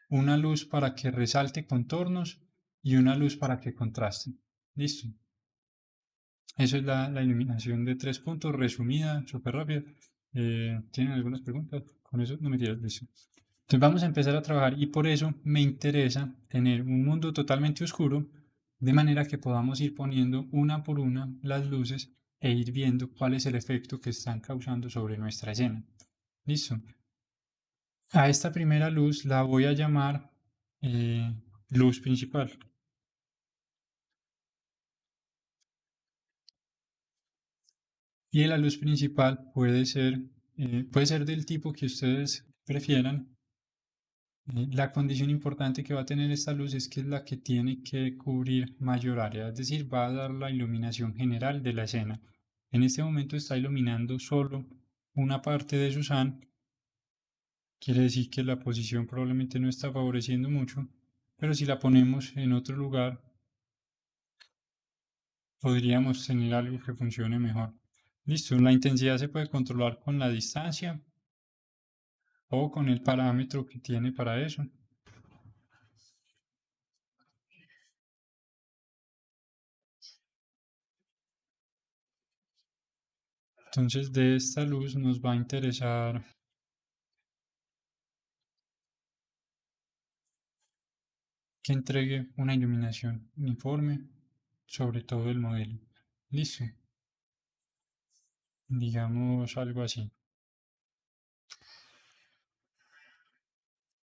una luz para que resalte contornos y una luz para que contraste. Listo. Eso es la iluminación de 3 puntos, resumida, súper rápida. ¿Tienen algunas preguntas? Con eso no me tiras, listo. Entonces vamos a empezar a trabajar y por eso me interesa tener un mundo totalmente oscuro, de manera que podamos ir poniendo una por una las luces e ir viendo cuál es el efecto que están causando sobre nuestra escena. Listo. A esta primera luz la voy a llamar luz principal. Y la luz principal puede ser del tipo que ustedes prefieran. La condición importante que va a tener esta luz es que es la que tiene que cubrir mayor área, es decir, va a dar la iluminación general de la escena. En este momento está iluminando solo una parte de Susan, quiere decir que la posición probablemente no está favoreciendo mucho, pero si la ponemos en otro lugar, podríamos tener algo que funcione mejor. Listo, la intensidad se puede controlar con la distancia o con el parámetro que tiene para eso. Entonces de esta luz nos va a interesar que entregue una iluminación uniforme sobre todo el modelo. Listo, digamos algo así.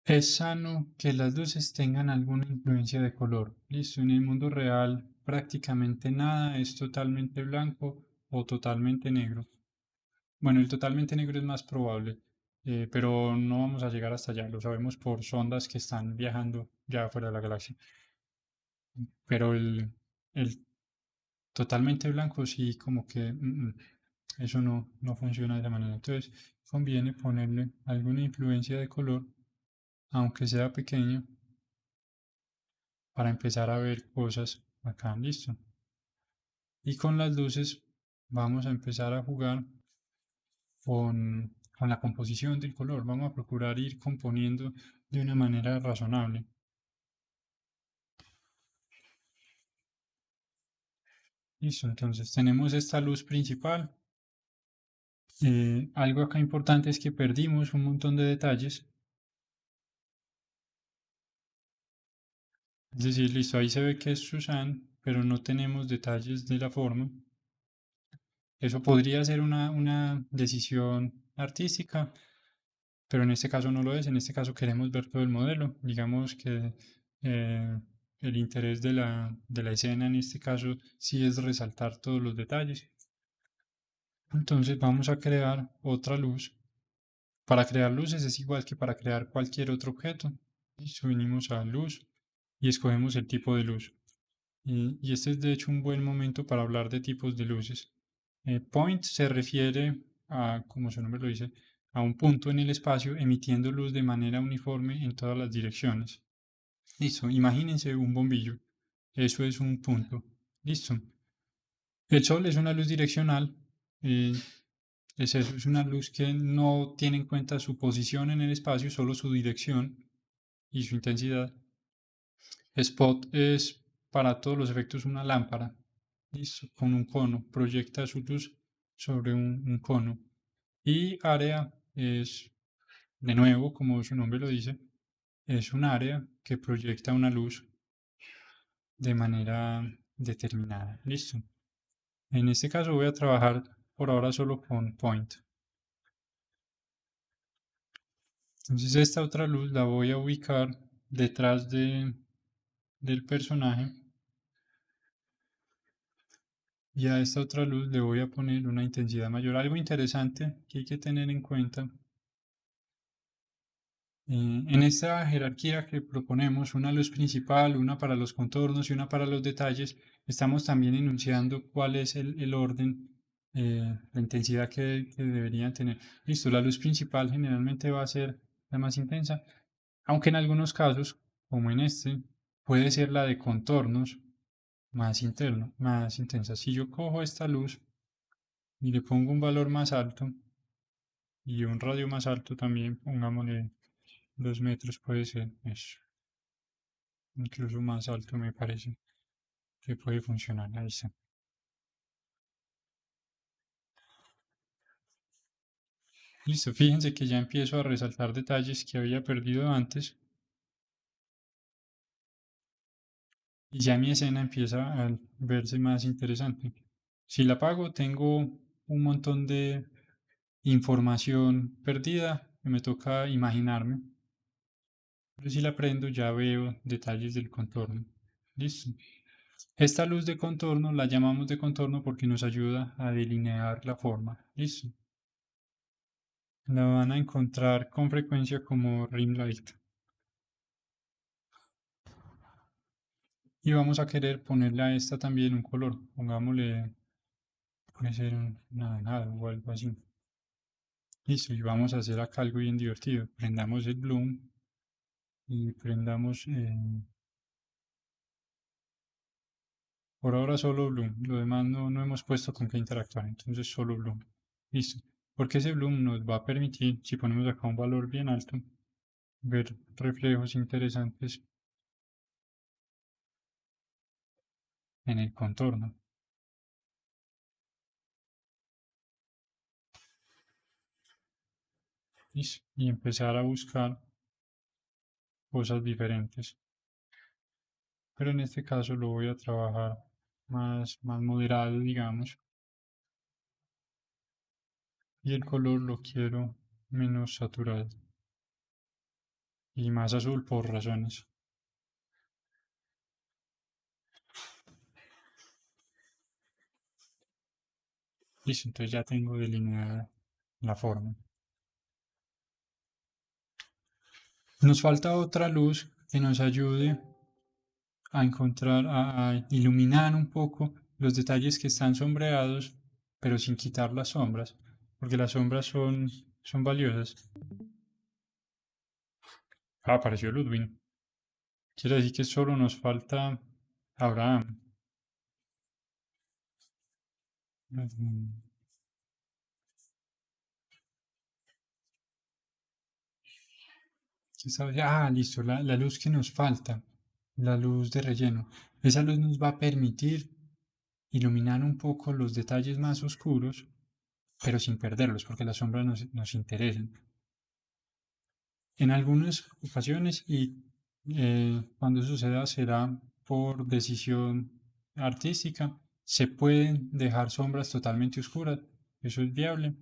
Es sano que las luces tengan alguna influencia de color. Listo, en el mundo real prácticamente nada es totalmente blanco o totalmente negro. Bueno, el totalmente negro es más probable, pero no vamos a llegar hasta allá. Lo sabemos por sondas que están viajando ya fuera de la galaxia. Pero el totalmente blanco sí como que eso no funciona de esa manera. Entonces conviene ponerle alguna influencia de color, aunque sea pequeño, para empezar a ver cosas acá. Listo. Y con las luces vamos a empezar a jugar con la composición del color. Vamos a procurar ir componiendo de una manera razonable. Listo, entonces tenemos esta luz principal. Algo acá importante es que perdimos un montón de detalles. Es decir, listo, ahí se ve que es Susan, pero no tenemos detalles de la forma. Eso podría ser una decisión artística, pero en este caso no lo es. En este caso queremos ver todo el modelo. Digamos que eh, el interés de la escena en este caso sí es resaltar todos los detalles. Entonces vamos a crear otra luz. Para crear luces es igual que para crear cualquier otro objeto. Y subimos a luz y escogemos el tipo de luz. Y este es de hecho un buen momento para hablar de tipos de luces. Point se refiere a, como su nombre lo dice, a un punto en el espacio emitiendo luz de manera uniforme en todas las direcciones. Listo, imagínense un bombillo. Eso es un punto. Listo. El sol es una luz direccional. eh, es eso, es una luz que no tiene en cuenta su posición en el espacio, solo su dirección y su intensidad. Spot es para todos los efectos una lámpara. Listo, con un cono. Proyecta su luz sobre un cono. Y área es, de nuevo, como su nombre lo dice, es un área que proyecta una luz de manera determinada. Listo. En este caso voy a trabajar por ahora solo con point. Entonces esta otra luz la voy a ubicar detrás del personaje y a esta otra luz le voy a poner una intensidad mayor. Algo interesante que hay que tener en cuenta en esta jerarquía que proponemos, una luz principal, una para los contornos y una para los detalles, estamos también enunciando cuál es el orden, la intensidad que deberían tener. Listo, la luz principal generalmente va a ser la más intensa, aunque en algunos casos, como en este, puede ser la de contornos más interno, más intensa. Si yo cojo esta luz y le pongo un valor más alto y un radio más alto también, pongámosle 2 metros puede ser eso. Incluso más alto me parece que puede funcionar. Ahí está. Listo, fíjense que ya empiezo a resaltar detalles que había perdido antes y ya mi escena empieza a verse más interesante. Si la apago tengo un montón de información perdida que me toca imaginarme, pero si la prendo ya veo detalles del contorno. Listo. Esta luz de contorno la llamamos de contorno porque nos ayuda a delinear la forma. Listo. La van a encontrar con frecuencia como ring light. Y vamos a querer ponerle a esta también un color. Pongámosle, puede ser un naranjado o algo así. Listo, y vamos a hacer acá algo bien divertido. Prendamos el bloom y prendamos Por ahora solo bloom, lo demás no hemos puesto con qué interactuar, entonces solo bloom. Listo. Porque ese bloom nos va a permitir, si ponemos acá un valor bien alto, ver reflejos interesantes en el contorno. Listo. Y empezar a buscar cosas diferentes. Pero en este caso lo voy a trabajar más moderado, digamos. Y el color lo quiero menos saturado y más azul por razones. Listo, entonces ya tengo delineada la forma. Nos falta otra luz que nos ayude a encontrar, a iluminar un poco los detalles que están sombreados, pero sin quitar las sombras, porque las sombras son valiosas. Ah, apareció Ludwig. Quiere decir que solo nos falta Abraham. Ah, listo, la luz que nos falta, la luz de relleno. Esa luz nos va a permitir iluminar un poco los detalles más oscuros, pero sin perderlos, porque las sombras nos interesan. En algunas ocasiones, y cuando suceda será por decisión artística, se pueden dejar sombras totalmente oscuras, eso es viable.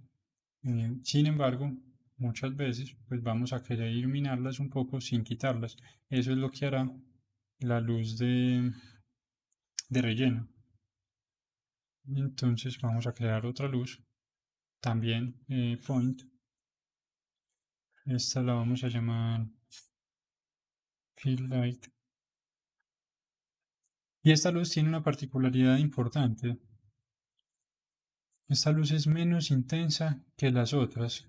Sin embargo, muchas veces pues vamos a querer iluminarlas un poco sin quitarlas. Eso es lo que hará la luz de relleno. Entonces vamos a crear otra luz, también point. Esta la vamos a llamar fill light. Y esta luz tiene una particularidad importante. Esta luz es menos intensa que las otras.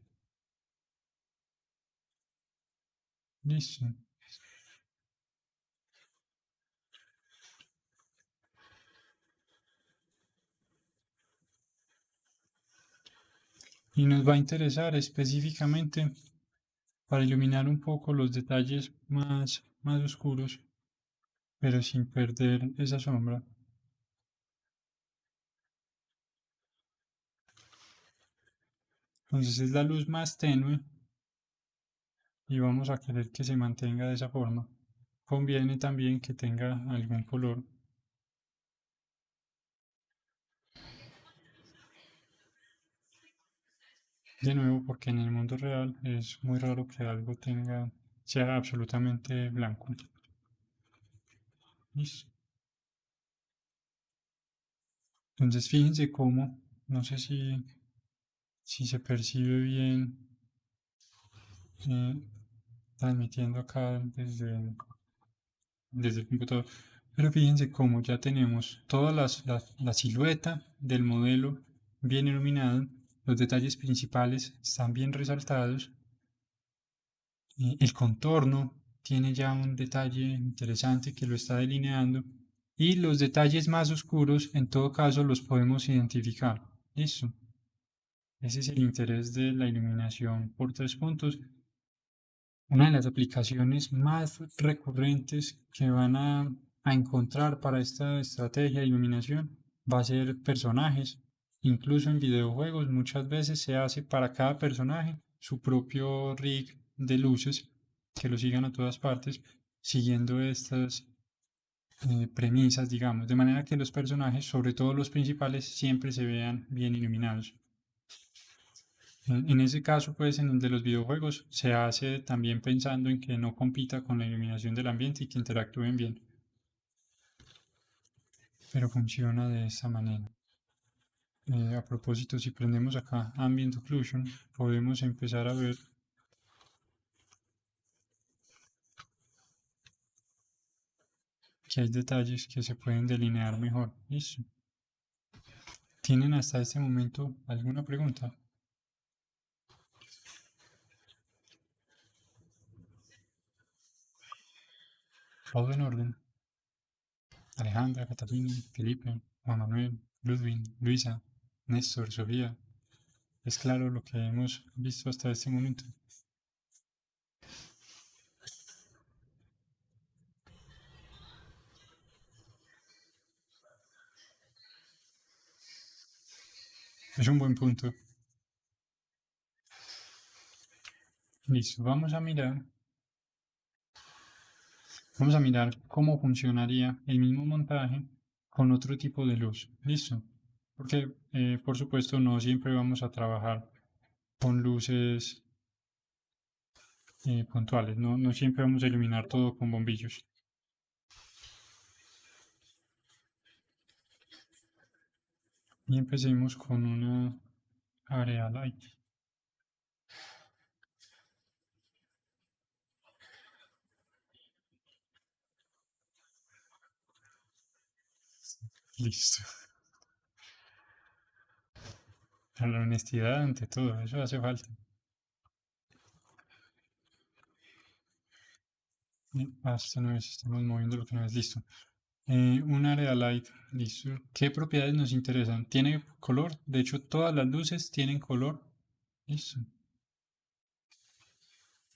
Listo. Y nos va a interesar específicamente para iluminar un poco los detalles más oscuros, pero sin perder esa sombra. Entonces es la luz más tenue y vamos a querer que se mantenga de esa forma. Conviene también que tenga algún color. De nuevo, porque en el mundo real es muy raro que algo sea absolutamente blanco. Listo. Entonces fíjense cómo, no sé si se percibe bien eh, transmitiendo acá desde el computador. Pero fíjense cómo ya tenemos toda la silueta del modelo bien iluminado, los detalles principales están bien resaltados, el contorno tiene ya un detalle interesante que lo está delineando y los detalles más oscuros en todo caso los podemos identificar. Listo. Ese es el interés de la iluminación por tres puntos. Una de las aplicaciones más recurrentes que van a encontrar para esta estrategia de iluminación va a ser personajes. Incluso en videojuegos muchas veces se hace para cada personaje su propio rig de luces que lo sigan a todas partes, siguiendo estas premisas, digamos, de manera que los personajes, sobre todo los principales, siempre se vean bien iluminados. En ese caso, pues, en el de los videojuegos, se hace también pensando en que no compita con la iluminación del ambiente y que interactúen bien. Pero funciona de esta manera. A propósito, si prendemos acá Ambient Occlusion, podemos empezar a ver que hay detalles que se pueden delinear mejor. Listo. ¿Tienen hasta este momento alguna pregunta? Todo en orden. Alejandra, Catalina, Felipe, Juan Manuel, Ludwig, Luisa, Néstor, Sofía. Es claro lo que hemos visto hasta este momento. Es un buen punto. Listo, vamos a mirar cómo funcionaría el mismo montaje con otro tipo de luz. Listo. Porque, por supuesto, no siempre vamos a trabajar con luces puntuales. No siempre vamos a iluminar todo con bombillos. Y empecemos con una area light. Listo. La honestidad ante todo, eso hace falta. Hasta no es, estamos moviendo lo que no es listo. Un área light, listo. ¿Qué propiedades nos interesan? ¿Tiene color? De hecho, todas las luces tienen color. Listo.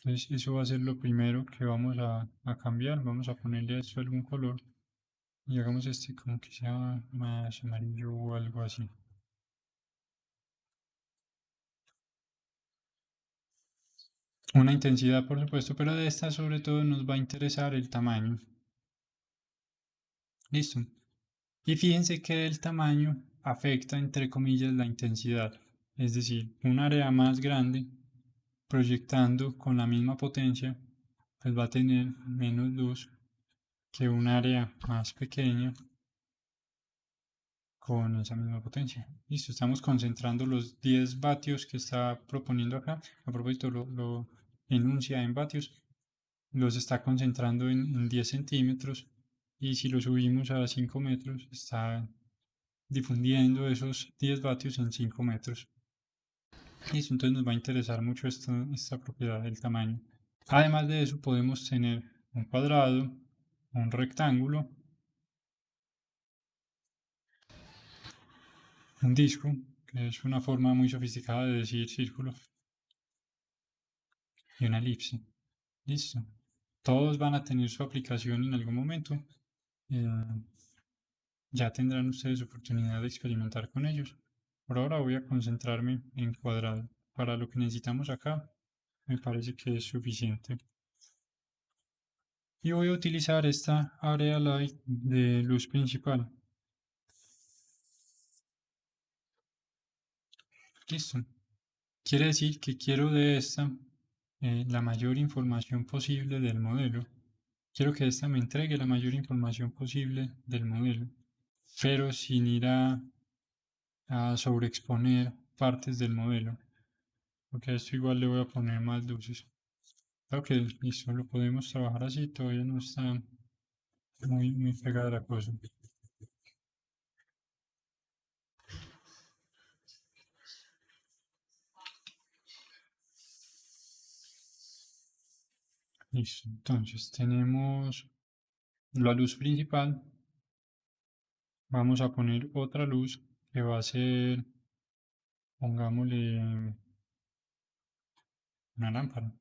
Entonces, eso va a ser lo primero que vamos a cambiar. Vamos a ponerle a esto algún color. Y hagamos este como que sea más amarillo o algo así. Una intensidad, por supuesto, pero de esta sobre todo nos va a interesar el tamaño. Listo. Y fíjense que el tamaño afecta, entre comillas, la intensidad. Es decir, un área más grande proyectando con la misma potencia, pues va a tener menos luz que un área más pequeña con esa misma potencia. Listo, estamos concentrando los 10 vatios que está proponiendo acá. A propósito, lo enuncia en vatios. Los está concentrando en 10 centímetros. Y si lo subimos a 5 metros, está difundiendo esos 10 vatios en 5 metros. Listo, entonces nos va a interesar mucho esta propiedad del tamaño. Además de eso, podemos tener un cuadrado, un rectángulo, un disco, que es una forma muy sofisticada de decir círculo, y una elipse. Listo. Todos van a tener su aplicación en algún momento. Eh, ya tendrán ustedes oportunidad de experimentar con ellos. Por ahora voy a concentrarme en cuadrado. Para lo que necesitamos acá, me parece que es suficiente. Y voy a utilizar esta área light de luz principal. Listo. Quiere decir que quiero de esta la mayor información posible del modelo. Quiero que esta me entregue la mayor información posible del modelo, pero sin ir a sobreexponer partes del modelo, porque a esto igual le voy a poner más luces. Ok, listo, lo podemos trabajar así, todavía no está muy pegada la cosa. Listo, entonces tenemos la luz principal. Vamos a poner otra luz que va a ser, pongámosle una lámpara.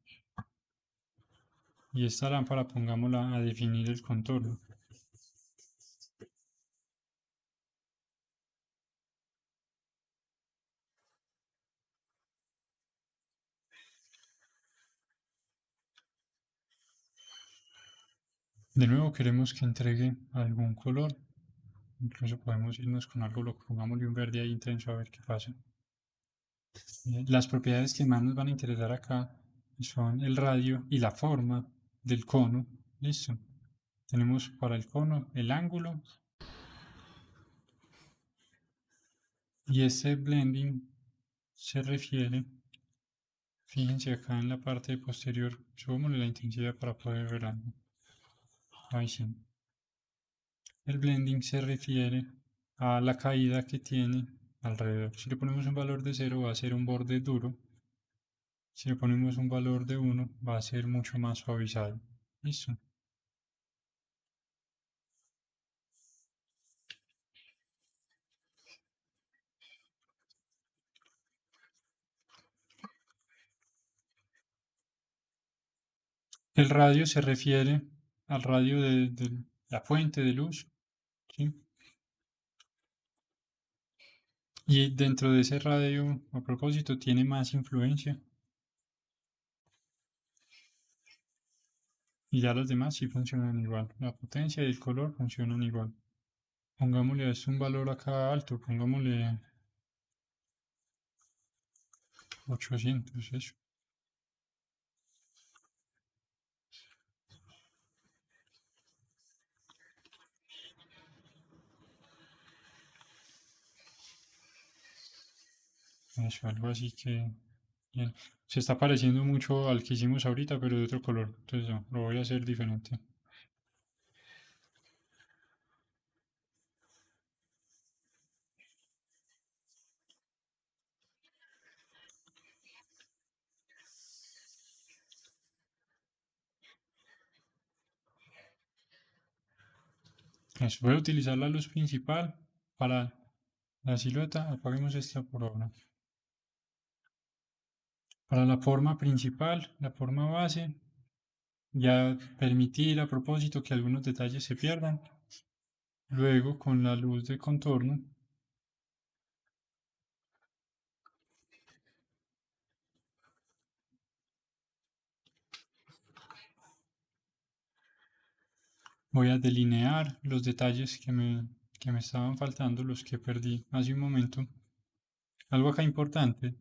Y esta lámpara pongámosla a definir el contorno. De nuevo queremos que entregue algún color. Incluso podemos irnos con algo, lo pongámosle un verde ahí intenso a ver qué pasa. Las propiedades que más nos van a interesar acá son el radio y la forma del cono. Listo. Tenemos para el cono el ángulo y ese blending se refiere, fíjense acá en la parte posterior, subámosle la intensidad para poder ver algo. Ahí sí. El blending se refiere a la caída que tiene alrededor. Si le ponemos un valor de 0 va a ser un borde duro. Si le ponemos un valor de 1 va a ser mucho más suavizado. Listo. El radio se refiere al radio de la fuente de luz, ¿sí? Y dentro de ese radio, a propósito, tiene más influencia. Y ya los demás sí funcionan igual. La potencia y el color funcionan igual. Pongámosle a esto un valor acá alto, pongámosle 800, eso. Eso, algo así que bien. Se está pareciendo mucho al que hicimos ahorita, pero de otro color. Entonces no, lo voy a hacer diferente. Eso, voy a utilizar la luz principal para la silueta. Apaguemos esta por ahora. Para la forma principal, la forma base, ya permitir a propósito que algunos detalles se pierdan. Luego, con la luz de contorno, voy a delinear los detalles que me estaban faltando, los que perdí hace un momento. Algo acá importante,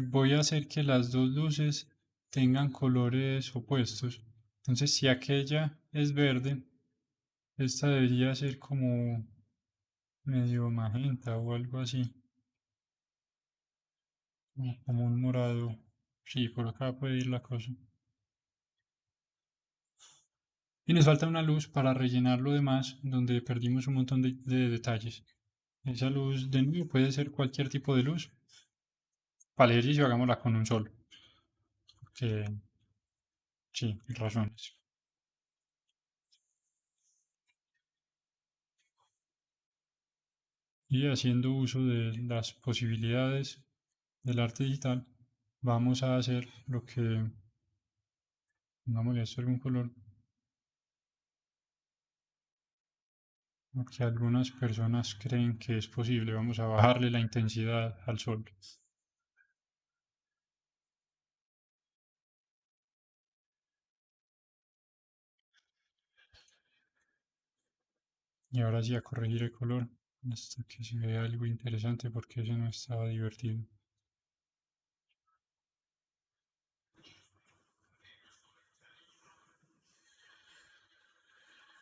voy a hacer que las dos luces tengan colores opuestos. Entonces, si aquella es verde, esta debería ser como medio magenta o algo así, como un morado. Sí, por acá puede ir la cosa. Y nos falta una luz para rellenar lo demás, donde perdimos un montón de detalles. Esa luz de nuevo puede ser cualquier tipo de luz. Para el ejercicio hagámosla con un sol. Que sí, razones. Y haciendo uso de las posibilidades del arte digital, vamos a hacer lo que, pongámosle esto algún color, lo que algunas personas creen que es posible. Vamos a bajarle la intensidad al sol. Y ahora sí a corregir el color hasta que se vea algo interesante porque ese no estaba divertido.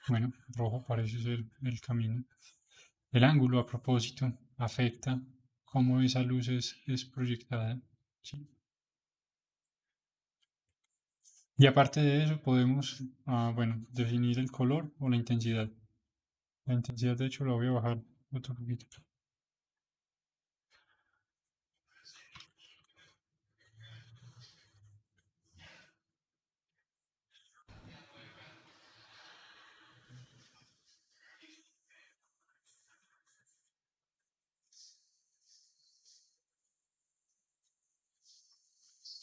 Bueno, rojo parece ser el camino. El ángulo, a propósito, afecta cómo esa luz es proyectada. ¿Sí? Y aparte de eso, podemos, bueno, definir el color o la intensidad. La intensidad, de hecho, la voy a bajar otro poquito.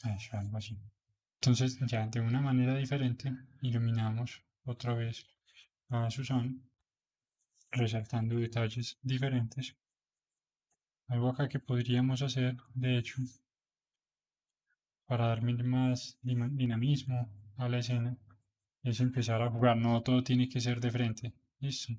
Eso, algo así. Entonces, ya de una manera diferente, iluminamos otra vez a Susan, resaltando detalles diferentes. Algo acá que podríamos hacer, de hecho, para darle más dinamismo a la escena, es empezar a jugar. No todo tiene que ser de frente. Listo.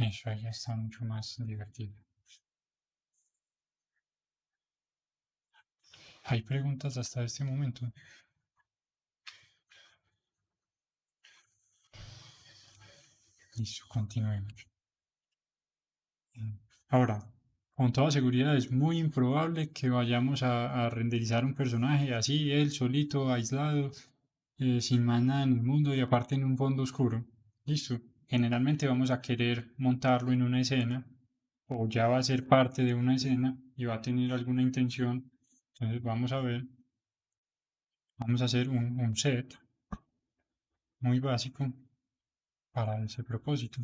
Eso ahí está mucho más divertido. Hay preguntas hasta este momento. Listo, continuemos. Ahora, con toda seguridad es muy improbable que vayamos a renderizar un personaje así, él solito, aislado, sin más nada en el mundo y aparte en un fondo oscuro. Listo. Generalmente vamos a querer montarlo en una escena o ya va a ser parte de una escena y va a tener alguna intención. Entonces vamos a ver, vamos a hacer un set muy básico para ese propósito.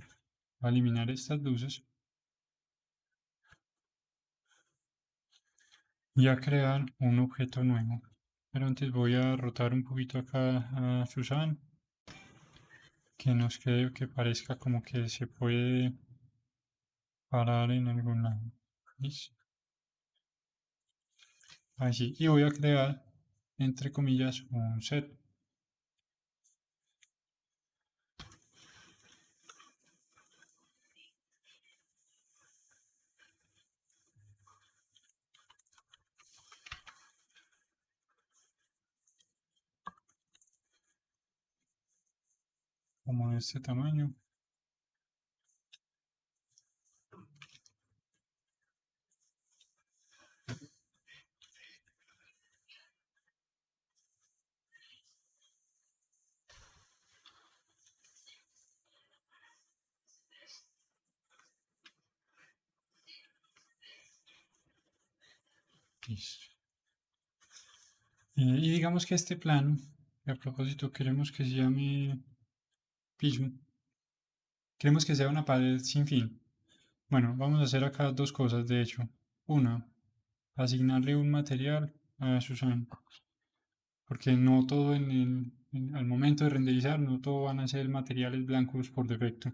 Voy a eliminar estas luces y a crear un objeto nuevo. Pero antes voy a rotar un poquito acá a Susan, que nos quede, que parezca como que se puede parar en algún lado. ¿Listo? Así. Y voy a crear, entre comillas, un set. Como de este tamaño. Listo. Y digamos que este plano, que a propósito queremos que se llame piso, queremos que sea una pared sin fin. Bueno, vamos a hacer acá dos cosas, de hecho. Una, asignarle un material a Susan, porque no todo al momento de renderizar, no todo van a ser materiales blancos por defecto.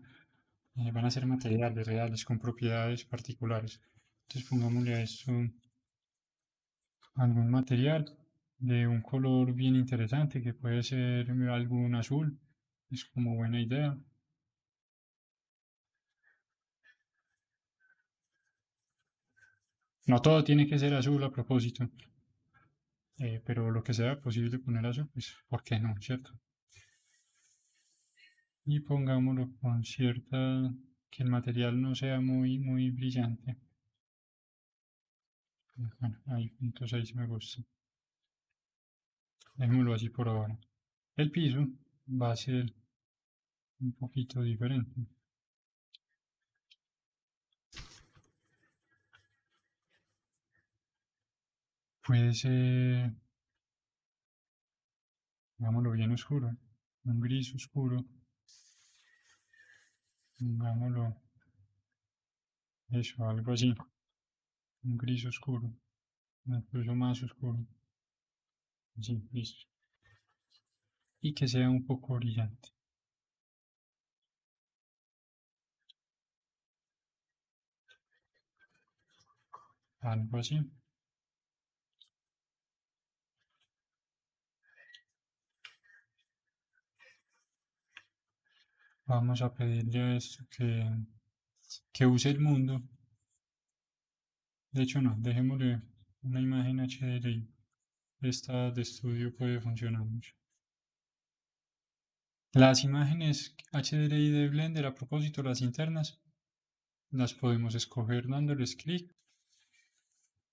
Van a ser materiales reales con propiedades particulares. Entonces pongámosle a esto algún material de un color bien interesante que puede ser algún azul. Es como buena idea. No todo tiene que ser azul a propósito, pero lo que sea posible poner azul, pues ¿por qué no? ¿Cierto? Y pongámoslo con cierta, que el material no sea muy brillante. Bueno, ahí, entonces ahí sí me gusta. Dejémoslo así por ahora. El piso va a ser un poquito diferente. Puede ser, digámoslo bien oscuro, un gris oscuro, digámoslo eso, algo así, un gris oscuro, incluso más oscuro, así, listo. Y que sea un poco brillante, algo así. Vamos a pedirle a esto que use el mundo. De hecho, no, dejémosle una imagen HDRI. Esta de estudio puede funcionar mucho. Las imágenes HDRI de Blender, a propósito, las internas, las podemos escoger dándoles clic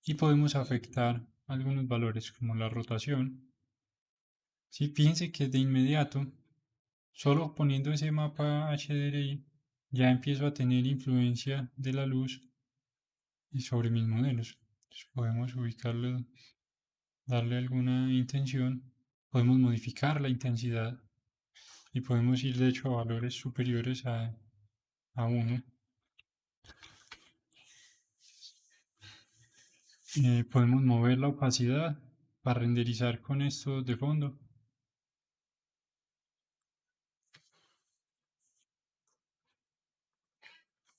y podemos afectar algunos valores como la rotación. Si fíjense que de inmediato, solo poniendo ese mapa HDRI, ya empiezo a tener influencia de la luz y sobre mis modelos. Entonces podemos ubicarlo, darle alguna intención, podemos modificar la intensidad y podemos ir de hecho a valores superiores a 1. Podemos mover la opacidad para renderizar con esto de fondo.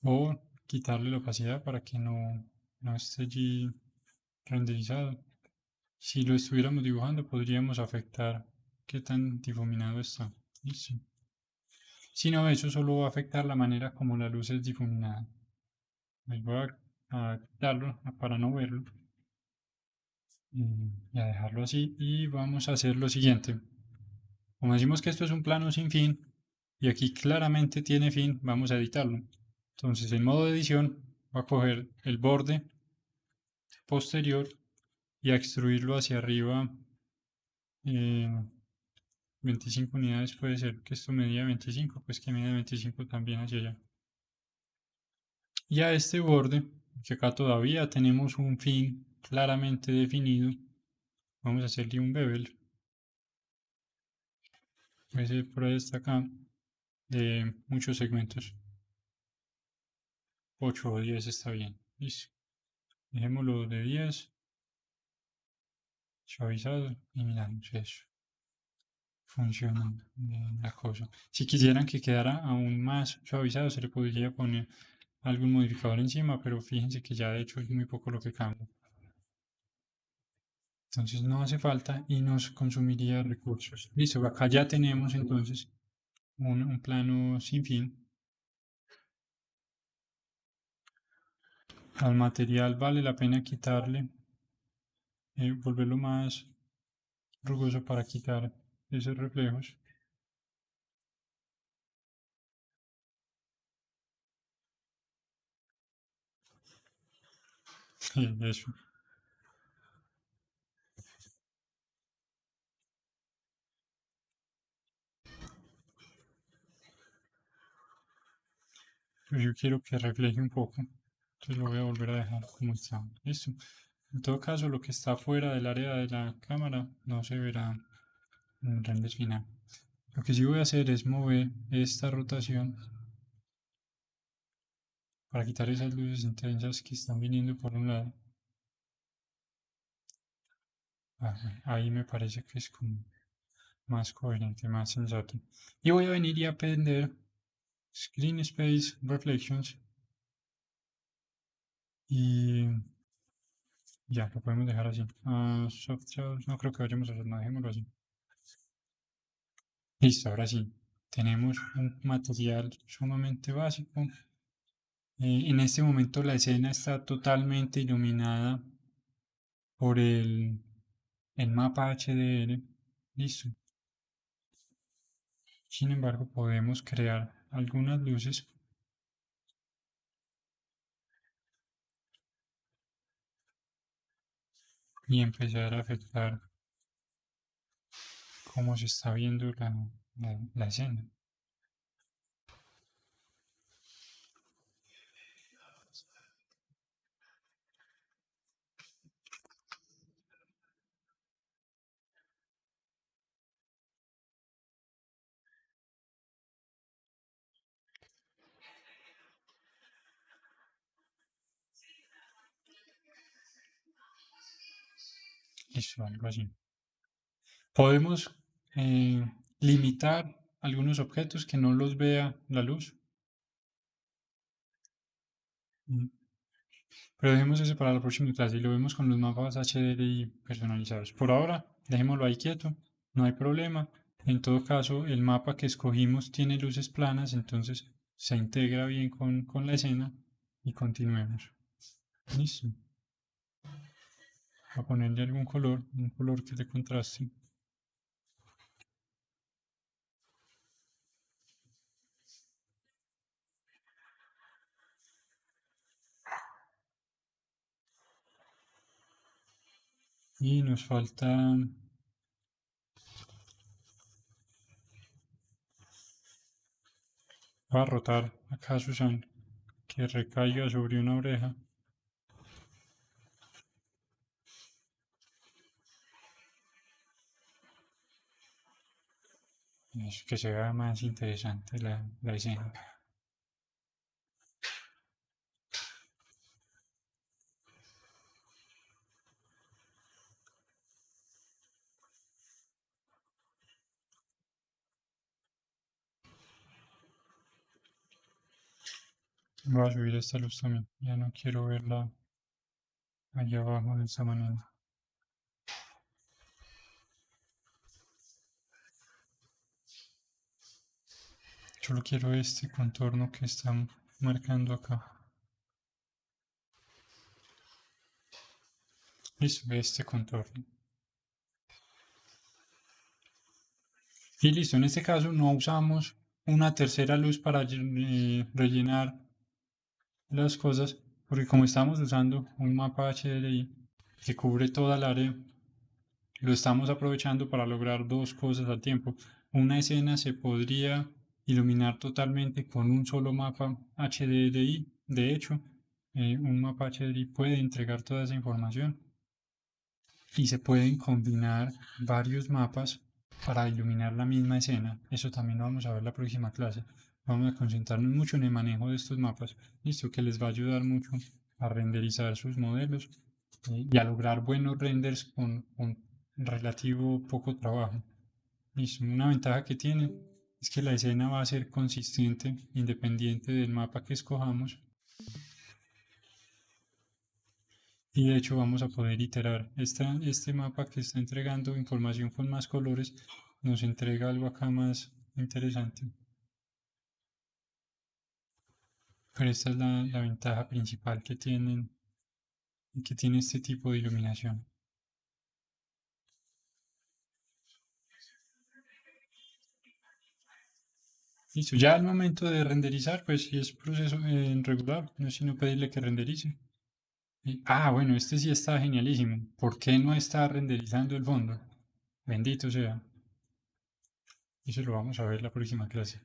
O quitarle la opacidad para que no esté allí renderizado. Si lo estuviéramos dibujando, podríamos afectar qué tan difuminado está. Listo. Si no, eso solo va a afectar la manera como la luz es difuminada. Les voy a quitarlo para no verlo y a dejarlo así. Y vamos a hacer lo siguiente. Como decimos que esto es un plano sin fin y aquí claramente tiene fin, vamos a editarlo. Entonces en modo de edición voy a coger el borde posterior y a extruirlo hacia arriba. 25 unidades puede ser que esto medía 25, pues que mida 25 también hacia allá. Y a este borde, que acá todavía tenemos un fin claramente definido, vamos a hacerle un bevel. Ese por ahí está acá, de muchos segmentos. 8 o 10 está bien. Listo. Dejémoslo de 10. Suavizado y miramos eso. Funciona la cosa. Si quisieran que quedara aún más suavizado, se le podría poner algún modificador encima, pero fíjense que ya de hecho es muy poco lo que cambia. Entonces no hace falta y nos consumiría recursos. Listo, acá ya tenemos entonces un plano sin fin. Al material vale la pena quitarle, volverlo más rugoso para quitar esos reflejos. Eso. Pero yo quiero que refleje un poco. Entonces lo voy a volver a dejar como está. Listo. En todo caso, lo que está fuera del área de la cámara no se verá en el render final. Lo que sí voy a hacer es mover esta rotación para quitar esas luces intensas que están viniendo por un lado. Ahí me parece que es como más coherente, más sensato. Y voy a venir y a aprender Screen Space Reflections y ya, lo podemos dejar así. Soft Shadows, no creo que vayamos a hacer nada, dejémoslo así. Listo, ahora sí. Tenemos un material sumamente básico. En este momento la escena está totalmente iluminada por el mapa HDR. Listo. Sin embargo, podemos crear algunas luces y empezar a afectar cómo se está viendo la escena. Listo, algo así. Podemos limitar algunos objetos que no los vea la luz. Pero dejemos eso para la próxima clase y lo vemos con los mapas HDRI personalizados. Por ahora, dejémoslo ahí quieto, no hay problema. En todo caso, el mapa que escogimos tiene luces planas, entonces se integra bien con la escena y continuemos. Listo. Voy a ponerle algún color, un color que le contraste. Y nos falta. Va a rotar acá Susan, que recaiga sobre una oreja. Es que se vea más interesante la escena. Voy a subir esta luz también. Ya no quiero verla allá abajo de esta manera. Solo quiero este contorno que están marcando acá. Listo, este contorno. Y listo, en este caso no usamos una tercera luz para rellenar las cosas, porque como estamos usando un mapa HDRI que cubre toda el área, lo estamos aprovechando para lograr dos cosas al tiempo. Una escena se podría iluminar totalmente con un solo mapa HDRI. De hecho, un mapa HDRI puede entregar toda esa información y se pueden combinar varios mapas para iluminar la misma escena. Eso también lo vamos a ver la próxima clase. Vamos a concentrarnos mucho en el manejo de estos mapas. Listo, que les va a ayudar mucho a renderizar sus modelos y a lograr buenos renders con relativo poco trabajo. Listo, una ventaja que tiene es que la escena va a ser consistente independiente del mapa que escojamos. Y de hecho vamos a poder iterar. Este mapa que está entregando información con más colores nos entrega algo acá más interesante. Pero esta es la ventaja principal que tiene este tipo de iluminación. Listo, ya al momento de renderizar, pues si es proceso regular, no es sino pedirle que renderice. Bueno, este sí está genialísimo. ¿Por qué no está renderizando el fondo? Bendito sea. Eso lo vamos a ver la próxima clase.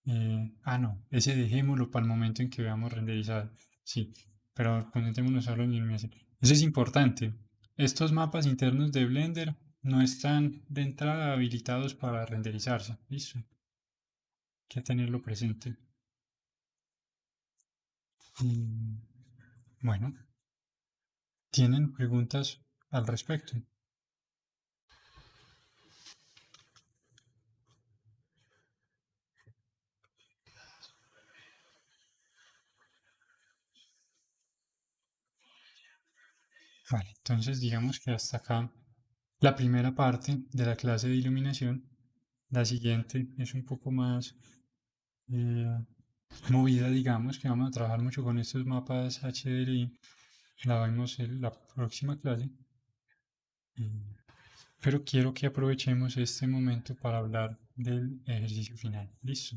No, ese dejémoslo para el momento en que veamos renderizado. Sí, pero concentrémonos solo en iluminación. Eso es importante. Estos mapas internos de Blender no están de entrada habilitados para renderizarse. Listo. Hay que tenerlo presente. Y, bueno, ¿tienen preguntas al respecto? Vale, entonces digamos que hasta acá la primera parte de la clase de iluminación. La siguiente es un poco más eh, movida, digamos, que vamos a trabajar mucho con estos mapas HDRI. La vemos en la próxima clase. Pero quiero que aprovechemos este momento para hablar del ejercicio final. Listo.